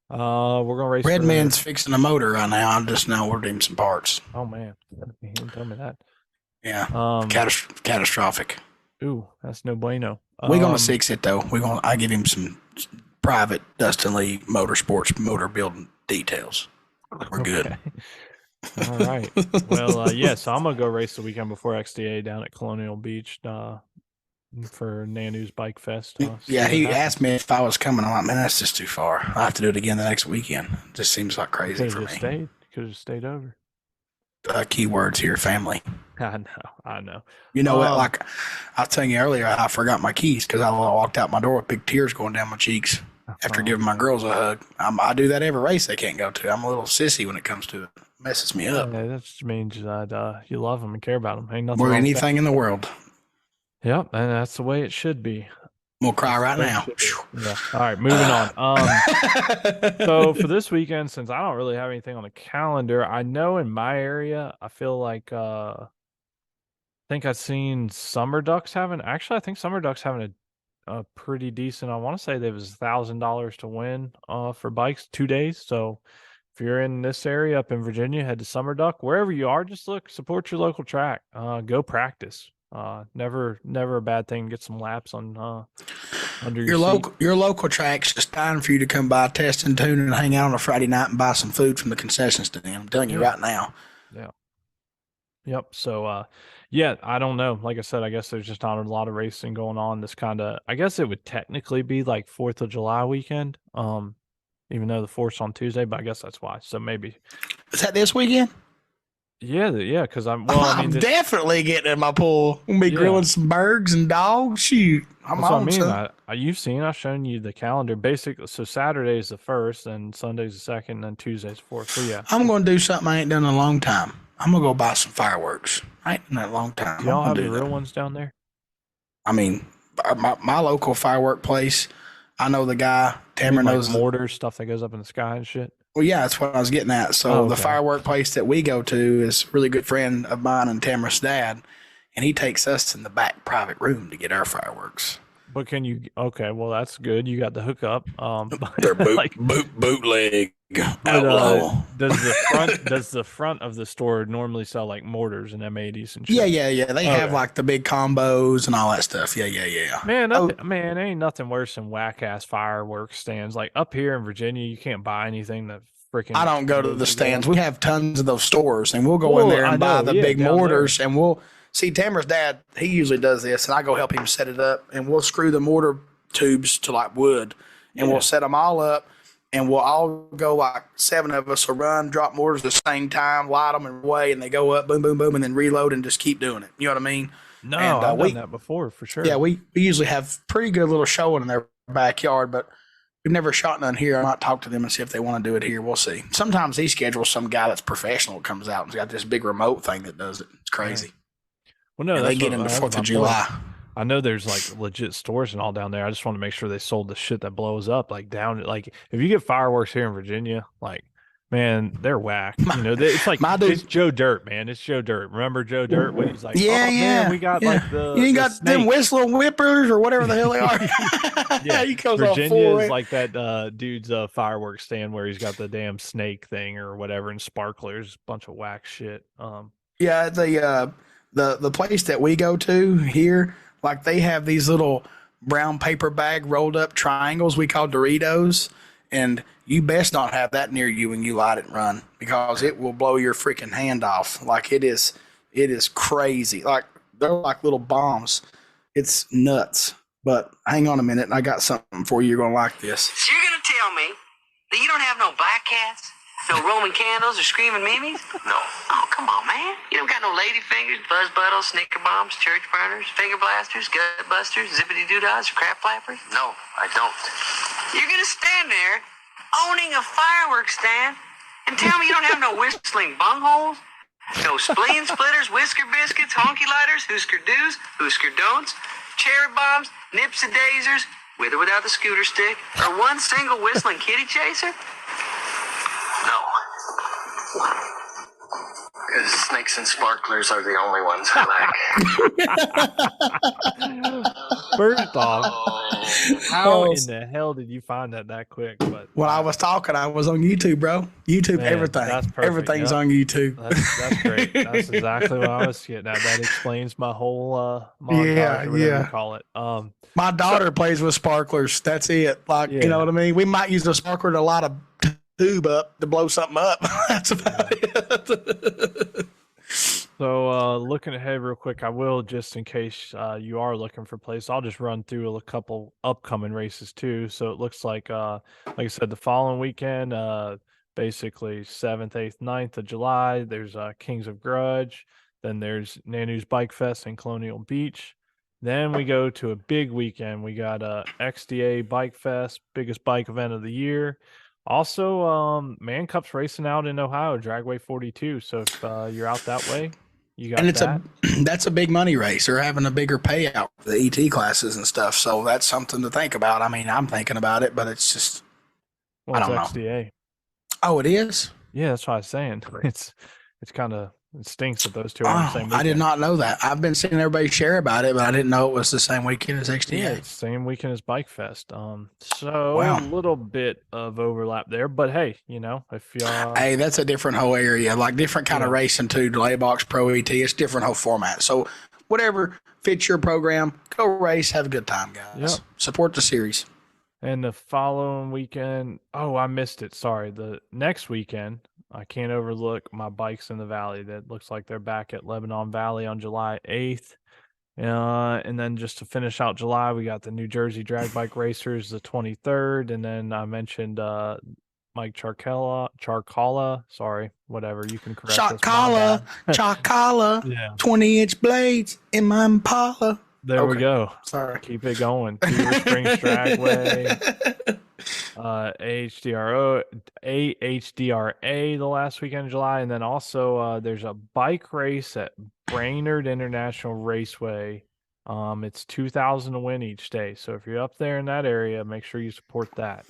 We're going to race. Bread Man's fixing a motor right now. I'm just now ordering some parts. Oh, man. He didn't tell me that. Yeah. Catastrophic. Ooh, that's no bueno. We're going to fix it, though. I give him some private Dustin Lee Motorsports motor building details. We're good. All right. Well, so I'm going to go race the weekend before XDA down at Colonial Beach for Nanu's Bike Fest. Yeah, he asked me if I was coming. I'm like, man, that's just too far. I'll have to do it again the next weekend. It just seems like crazy for me. Could have stayed over. Keywords here, family. I know. You know what? Like I was telling you earlier, I forgot my keys because I walked out my door with big tears going down my cheeks after giving my girls a hug. I do that every race they can't go to. I'm a little sissy when it comes to it. Messes me up. Yeah, that just means that you love them and care about them. Ain't nothing more than anything in the world. Yep, and that's the way it should be. We'll cry right now. Yeah. All right, moving on. So for this weekend, since I don't really have anything on the calendar, I know in my area, I feel like I think I've seen Summer Ducks having. Actually, I think Summer Ducks having a pretty decent. I want to say there was $1,000 to win for bikes 2 days. So if you're in this area up in Virginia, head to Summer Duck. Wherever you are, just support your local track. Go practice. Never a bad thing to get some laps on under your seat. Your local track's just time for you to come by, test and tune, and hang out on a Friday night and buy some food from the concession stand. I'm telling you right now. Yeah. Yep. So I don't know. Like I said, I guess there's just not a lot of racing going on. This I guess it would technically be like 4th of July weekend. Even though the 4th's on Tuesday, but I guess that's why. So maybe. Is that this weekend? Yeah, because I I'm mean, definitely getting in my pool. I'm gonna be yeah, grilling some burgers and dogs. Shoot, I'm that's what I on, mean. son. I've shown you the calendar. Basically, so Saturday's the first, and Sunday's the second, and then Tuesday's the fourth. So yeah, I'm gonna do something I ain't done in a long time. I'm gonna go buy some fireworks. I ain't done that in a long do time. I'm y'all gonna have do the that. real ones down there? I mean, my local firework place. I know the guy. I mean, Tamara like knows. mortar stuff that goes up in the sky and shit. Well, yeah, that's what I was getting at. Oh, So the okay. firework place that we go to is a really good friend of mine and Tamara's dad, and he takes us in the back private room to get our fireworks. But can you? Okay, well that's good. You got the hookup. They're But like, bootleg but outlaw. does the front of the store normally sell like mortars and M80s and Yeah, shit? yeah, yeah. They have Okay. like the big combos and all that stuff. Yeah, yeah, yeah. Man, Oh, ain't nothing worse than whack ass fireworks stands. Like up here in Virginia, you can't buy anything that I freaking don't go to the explodes or stands. whatever. We have tons of those stores, and we'll go in Well, there I and buy know, the yeah, big down there. mortars, and we'll see Tamara's dad. He usually does this, and I go help him set it up, and we'll screw the mortar tubes to like wood, and we'll Yeah. set them all up, and we'll all go like 7 of us will run, drop mortars at the same time, light them and away, and they go up, boom, boom, boom, and then reload and just keep doing it. You know what I mean? No, And I've done we, that before for yeah, sure. we usually have pretty good little showing in their backyard, but we've never shot none here. I might talk to them and see if they want to do it here. We'll see. Sometimes he schedules some guy that's professional that comes out and's got this big remote thing that does it. It's crazy. Well, no, And they that's get what into that's 4th my of point. July. I know there's like legit stores and all down there. I just want to make sure they sold the shit that blows up like down. Like if you get fireworks here in Virginia, like man, they're whack. You know, it's like My it's dude, Joe Dirt, man. It's Joe Dirt. Remember Joe Dirt when he's like, yeah, "Oh man, yeah, we got yeah. like You ain't the got them snake." whistling whippers or whatever the hell they are. Yeah, He goes off Virginia full. is like that dude's fireworks stand where he's got the damn snake thing or whatever and sparklers, bunch of whack shit. Yeah, the place that we go to here, like they have these little brown paper bag rolled up triangles we call Doritos, and you best not have that near you when you light it and run because it will blow your freaking hand off. Like it is crazy. Like they're like little bombs. It's nuts. But hang on a minute, I got something for you. You're gonna like this. So you're gonna tell me that you don't have no black cats, no Roman candles, or screaming mimes? No. Oh, come on, man. You don't got no lady fingers, buzz buttles, snicker bombs, church burners, finger blasters, gut busters, zippity doodads, or crap flappers? No, I don't. You're gonna stand there owning a fireworks stand and tell me you don't have no whistling bungholes? No spleen splitters, whisker biscuits, honky lighters, Husker do's, Husker don'ts, cherry bombs, nips and dasers, with or without the scooter stick, or one single whistling kitty chaser? No. Because snakes and sparklers are the only ones I like. First off, how Oh. in the hell did you find that quick? But When I was talking, I was on YouTube, bro. YouTube, Man, everything. that's perfect, Everything's yep. on YouTube. That's great. That's exactly what I was getting at. That explains my whole montage Yeah, or whatever yeah. you call it. My daughter plays with sparklers. That's it. Like, you Yeah. know what I mean? We might use a sparkler to light a tube up to blow something up. That's about it. So looking ahead real quick, I will just in case you are looking for places, I'll just run through a couple upcoming races too. So it looks like I said, the following weekend, basically 7th, 8th, 9th of July, there's Kings of Grudge. Then there's Nanu's Bike Fest in Colonial Beach. Then we go to a big weekend. We got XDA Bike Fest, biggest bike event of the year. Also, Man Cup's racing out in Ohio, Dragway 42. So if you're out that way, you got And it's that. that's a big money race. They're having a bigger payout for the ET classes and stuff. So that's something to think about. I mean, I'm thinking about it, but it's just, Well, I it's don't know. XDA. oh, it is? Yeah, that's what I was saying. It's kind of it stinks that those two are on the same Oh, weekend. I did not know that. I've been seeing everybody share about it, but I didn't know it was the same weekend as XDA. Yeah, it's same weekend as Bike Fest. So Wow. a little bit of overlap there, but hey, if y'all Hey, that's a different whole area, like different kind of Yeah. racing too. Delay box, pro ET, it's different whole format. So whatever fits your program, go race, have a good time, guys. Yep. Support the series. and the following weekend, oh, I missed it. Sorry. The next weekend, I can't overlook my Bikes in the Valley. That looks like they're back at Lebanon Valley on July 8th. And then just to finish out July, we got the New Jersey Drag Bike Racers the 23rd. And then I mentioned Mike Charcala. Sorry, whatever. You can correct us. Shot collar, shot collar, Yeah. 20-inch blades in my Impala. There we Okay. go. Sorry. Keep it going. Beaver Spring Stragway, AHDRA the last weekend of July, and then also there's a bike race at Brainerd International Raceway. It's $2,000 to win each day. So if you're up there in that area, make sure you support that.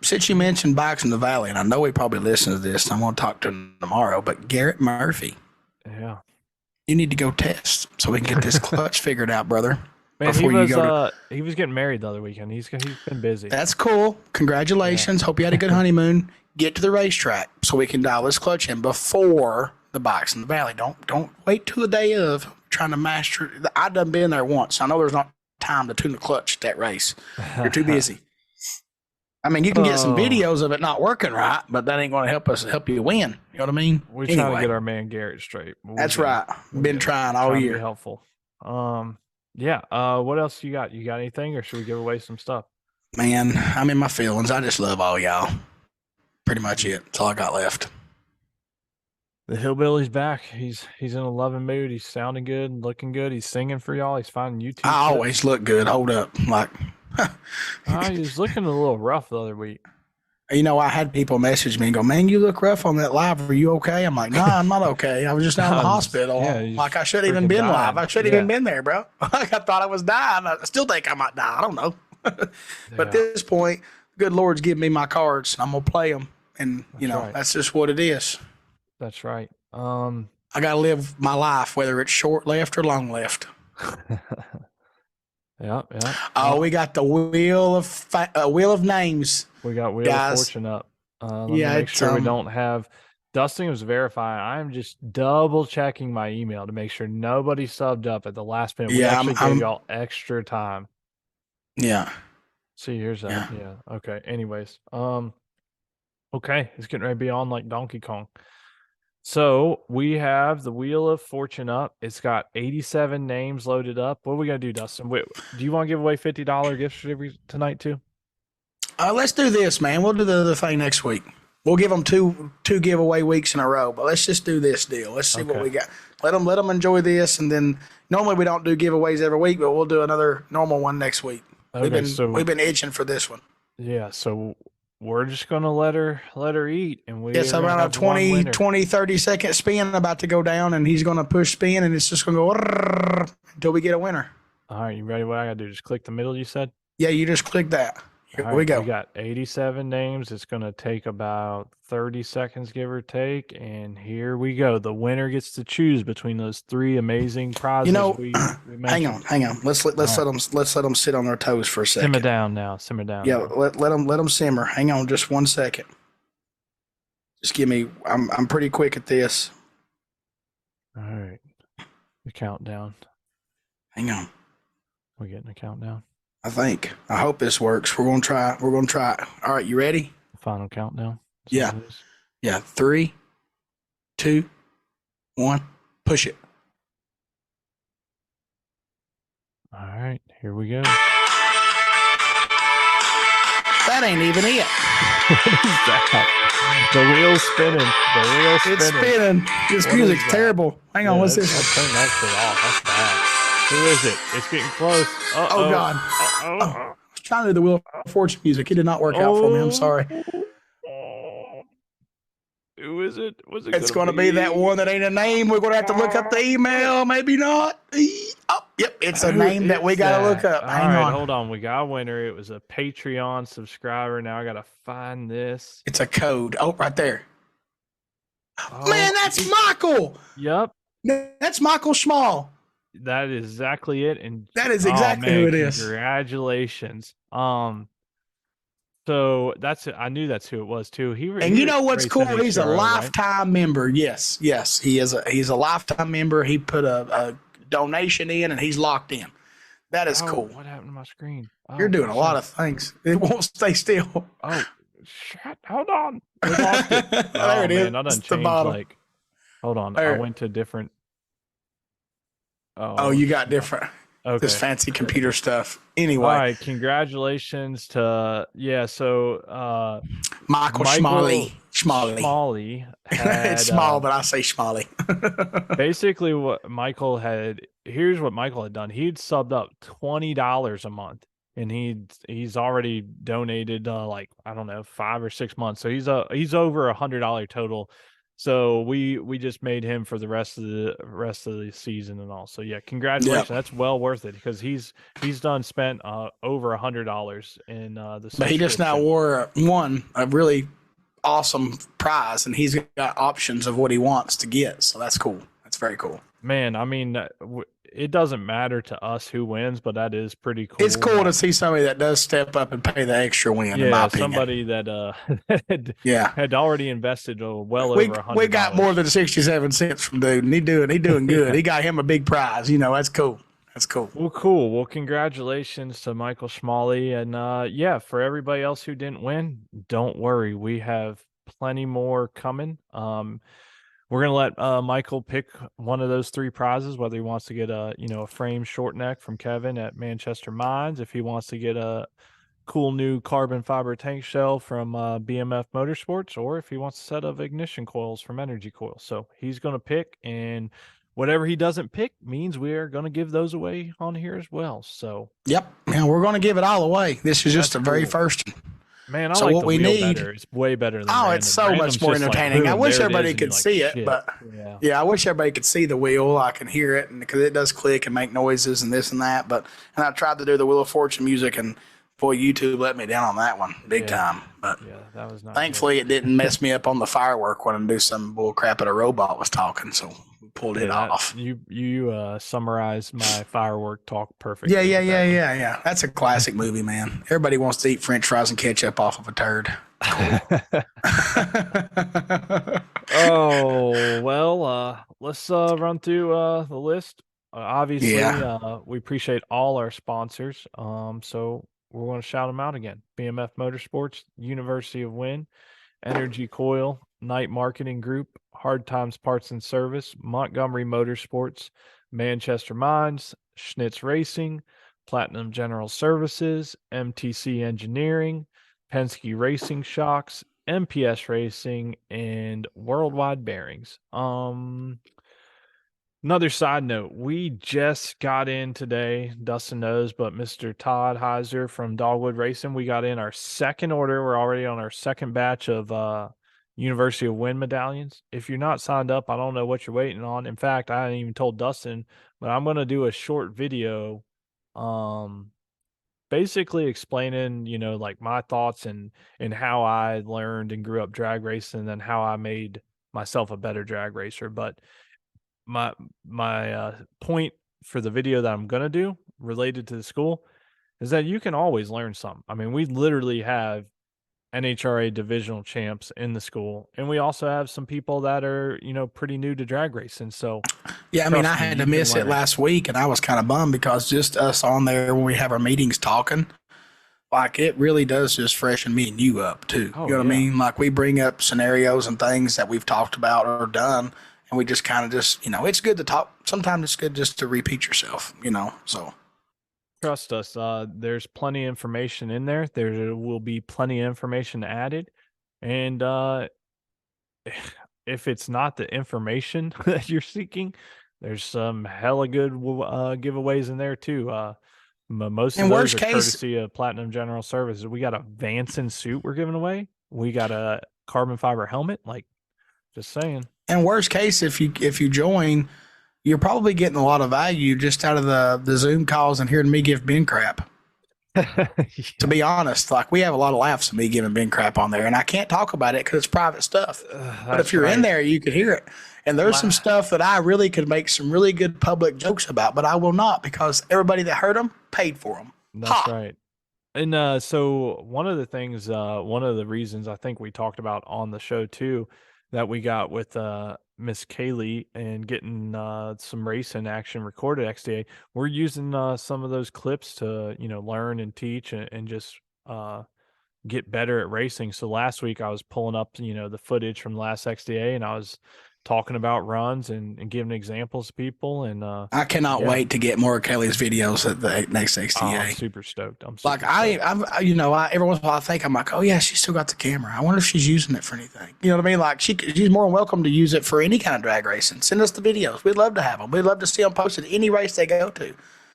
Since you mentioned bikes in the valley, and I know he probably listens to this, and I'm going to talk to him tomorrow, but Garrett Murphy, Yeah. you need to go test so we can get this clutch figured out, brother. Man, Before he was getting married the other weekend. He's been busy. That's cool. Congratulations. Hope you had a good honeymoon. Get to the racetrack so we can dial this clutch in before the bikes in the valley. Don't wait till the day of trying to master. I've done been there once. I know there's not time to tune the clutch at that race. You're too busy. I mean, you can get some videos of it not working right, but that ain't going to help you win. You know what I mean? We're trying to get our man Garrett straight. That's right. Been trying all year. To be helpful. Yeah. What else you got? You got anything, or should we give away some stuff? Man, I'm in my feelings. I just love all y'all. Pretty much it. That's all I got left. The Hillbilly's back. He's in a loving mood. He's sounding good, looking good. He's singing for y'all. He's finding YouTube. I always look good. Hold up. Like, he was looking a little rough the other week. you know, I had people message me and go, "Man, you look rough on that live. Are you okay?" I'm like, "Nah, I'm not okay. I was just down in the hospital. Like, I shouldn't even been live. I shouldn't even been there, bro. Like, I thought I was dying. I still think I might die. I don't know." But at this point, good Lord's giving me my cards. I'm gonna play them, and that's just what it is. That's right. I gotta live my life, whether it's short left or long left. Yeah. Oh, we got the wheel of names. We got Wheel of Fortune up. Let me make sure we don't have. Dustin was verifying. I'm just double checking my email to make sure nobody subbed up at the last minute. We actually gave y'all extra time. Yeah. See, here's that. Yeah. Okay. Anyways, okay, it's getting ready to be on like Donkey Kong. So we have the Wheel of Fortune up. It's got 87 names loaded up. What are we gonna do, Dustin? Wait, do you want to give away $50 gift certificates tonight too? Let's do this, man. We'll do the other thing next week. We'll give them two giveaway weeks in a row, but let's just do this deal. Let's see what we got. Let them enjoy this, and then normally we don't do giveaways every week, but we'll do another normal one next week. Okay, we've been itching for this one. Yeah, so we're just gonna let her eat, and we around a 20, 30 second spin about to go down, and he's gonna push spin, and it's just gonna go until we get a winner. All right, you ready? What I gotta do? Just click the middle. You said. Yeah, you just click that. Here we go. We got 87 names. It's going to take about 30 seconds, give or take. And here we go. The winner gets to choose between those three amazing prizes. We hang on. Let's let them sit on their toes for a second. Simmer down now. Yeah, let them simmer. Hang on, just 1 second. Just give me. I'm pretty quick at this. All right. The countdown. Hang on. We're getting a countdown. I hope this works. We're gonna try. All right, you ready? Final countdown. Yeah. 3, 2, 1. Push it. All right, here we go. That ain't even it. What is that? The wheel's spinning. It's spinning. This music's terrible. Hang on, what's this? Turn that shit off. That's bad. Who is it? It's getting close. Oh God. I was trying to do the Wheel of Fortune music. It did not work out for me. I'm sorry. Who is it? What's it? It's going to be that one that ain't a name. We're going to have to look up the email. Maybe not. Oh, yep. It's a name that we got to look up. Hang on. Hold on. We got a winner. It was a Patreon subscriber. Now I got to find this. It's a code. Oh, right there. Oh, man, that's Michael. Yep. That's Michael Schmall. That is exactly it, and that is exactly who it is. Congratulations. So that's it. I knew that's who it was too. And you know what's cool? He's a lifetime member. Yes, he is. He's a lifetime member. He put a donation in, and he's locked in. That is cool. What happened to my screen? You're doing a lot of things. It won't stay still. Oh, shit! Hold on. We lost it. There it is. Man, I done changed. Hold on. I went to different. Oh, you got different. Okay. this fancy computer stuff. All Anyway, right. Congratulations to So Michael Schmalley. Schmalley had It's small, but I say Schmalley. basically here's what Michael had done. He'd subbed up $20 a month, and he's already donated like, I don't know, 5 or 6 months. So he's over $100 total. So we just made him for the rest of the season and all. So yeah, congratulations. That's well worth it, because he's spent over $100 in the But he just now won a really awesome prize, and he's got options of what he wants to get. So that's cool. That's very cool. Man, I mean, it doesn't matter to us who wins, but that is pretty cool. It's cool to see somebody that does step up and pay the extra win. Yeah, in my opinion. somebody that had already invested well over $100. We got more than 67 cents from dude, and he doing good. He got him a big prize. That's cool. That's cool. Well, cool. Well, congratulations to Michael Schmalley, and for everybody else who didn't win, don't worry, we have plenty more coming. We're gonna let Michael pick one of those 3 prizes, whether he wants to get a frame short neck from Kevin at Manchester Mines, if he wants to get a cool new carbon fiber tank shell from BMF Motorsports, or if he wants a set of ignition coils from Energy Coil. So he's gonna pick, and whatever he doesn't pick means we are gonna give those away on here as well. So yep, we're gonna give it all away. This is just the very first one. Man, I like what we need better. It's way better than random. It's so much more entertaining. Like, I wish everybody could see it, but I wish everybody could see the wheel. I can hear it, and because it does click and make noises and this and that. And I tried to do the Wheel of Fortune music, and boy, YouTube let me down on that one big time. But that was not thankfully it didn't mess me up on the firework when I do some bull crap that a robot was talking. So we pulled it off. You summarized my firework talk perfectly. Yeah. That's a classic movie, man. Everybody wants to eat French fries and ketchup off of a turd. Oh, well, let's run through the list. Obviously, we appreciate all our sponsors. So we're going to shout them out again. BMF Motorsports, University of Wynn, Energy Coil, Night Marketing Group, Hard Times Parts and Service, Montgomery Motorsports, Manchester Mines, Schnitz Racing, Platinum General Services, MTC Engineering, Penske Racing Shocks, MPS Racing, and Worldwide Bearings. Another side note, we just got in today, Dustin knows, but Mr. Todd Heiser from Dogwood Racing, we got in our second order. We're already on our second batch of University of Wynn medallions. If you're not signed up, I don't know what you're waiting on. In fact, I hadn't even told Dustin, but I'm going to do a short video basically explaining, like my thoughts and how I learned and grew up drag racing, and then how I made myself a better drag racer. But my point for the video that I'm going to do related to the school is that you can always learn something. I mean, we literally have NHRA divisional champs in the school, and we also have some people that are, pretty new to drag racing. So yeah, I mean, I had to miss it last week, and I was kind of bummed, because just us on there when we have our meetings talking, like, it really does just freshen me and you up too. You know what I mean? Like, we bring up scenarios and things that we've talked about or done, and we just kind of just, it's good to talk. Sometimes it's good just to repeat yourself, so. Trust us. There's plenty of information in there. There will be plenty of information added. And if it's not the information that you're seeking, there's some hella good giveaways in there too. Most of those are courtesy of Platinum General Services. We got a Vanson suit we're giving away. We got a carbon fiber helmet. Like, just saying. And worst case, if you join, you're probably getting a lot of value just out of the Zoom calls and hearing me give Ben crap. To be honest, like, we have a lot of laughs of me giving Ben crap on there, and I can't talk about it because it's private stuff. But if you're in there, you could hear it. And there's some stuff that I really could make some really good public jokes about, but I will not, because everybody that heard them paid for them. That's right. And so one of the things, one of the reasons I think we talked about on the show too, that we got with Miss Kaylee and getting some racing action recorded at XDA, we're using some of those clips to learn and teach and just get better at racing. So last week I was pulling up the footage from last XDA, and I was talking about runs and giving examples to people. And I cannot yeah. wait to get more of Kelly's videos at the next XTA. I'm super stoked. Like every once in a while I think I'm like, oh yeah, she's still got the camera. I wonder if she's using it for anything. You know what I mean? Like she's more than welcome to use it for any kind of drag racing. Send us the videos. We'd love to have them. We'd love to see them posted any race they go to.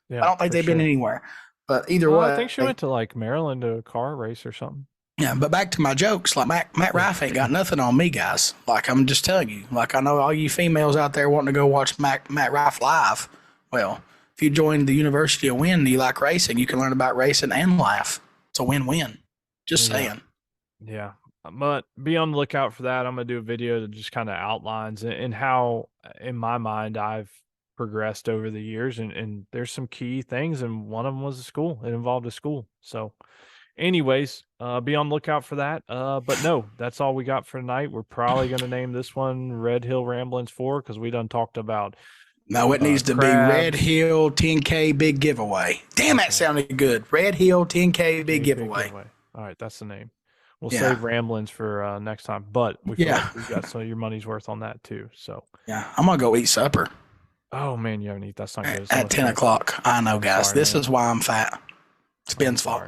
Yeah, I don't think they've been anywhere, but either well, way, I think she went to like Maryland to a car race or something. Yeah, but back to my jokes. Like Matt Rife ain't got nothing on me, guys. Like I'm just telling you. Like I know all you females out there wanting to go watch Matt Rife live. Well, if you join the University of Wynn and you like racing, you can learn about racing and life. It's a win-win. Just saying. Yeah, but be on the lookout for that. I'm gonna do a video that just kind of outlines and how, in my mind, I've progressed over the years, and there's some key things, and one of them was a school. It involved a school. So anyways, be on the lookout for that. But no, that's all we got for tonight. We're probably going to name this one Red Hill Ramblings 4 because we done talked about. No, it needs to be Red Hill 10K Big Giveaway. Damn, that sounded good. Red Hill 10K Big Giveaway. All right, that's the name. We'll save Ramblings for next time, but we got some of your money's worth on that too. So yeah, I'm gonna go eat supper. Oh man, you haven't eaten. That's not good. At 10 o'clock. I know, guys. Sorry, this is why I'm fat. It's Ben's fault.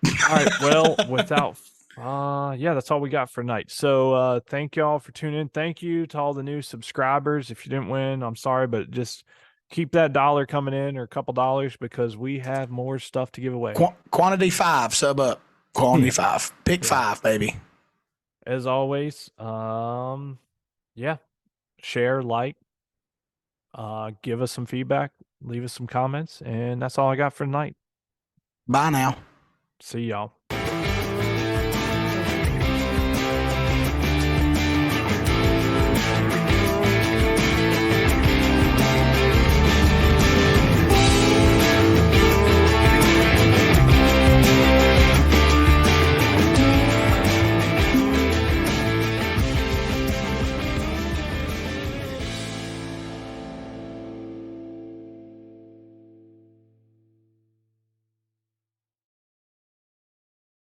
All right. Well, that's all we got for tonight. So thank y'all for tuning in. Thank you to all the new subscribers. If you didn't win, I'm sorry, but just keep that dollar coming in or a couple dollars because we have more stuff to give away. Quantity 5, sub up. Quantity 5. Pick 5, baby. As always, share, like, give us some feedback, leave us some comments, and that's all I got for tonight. Bye now. See y'all.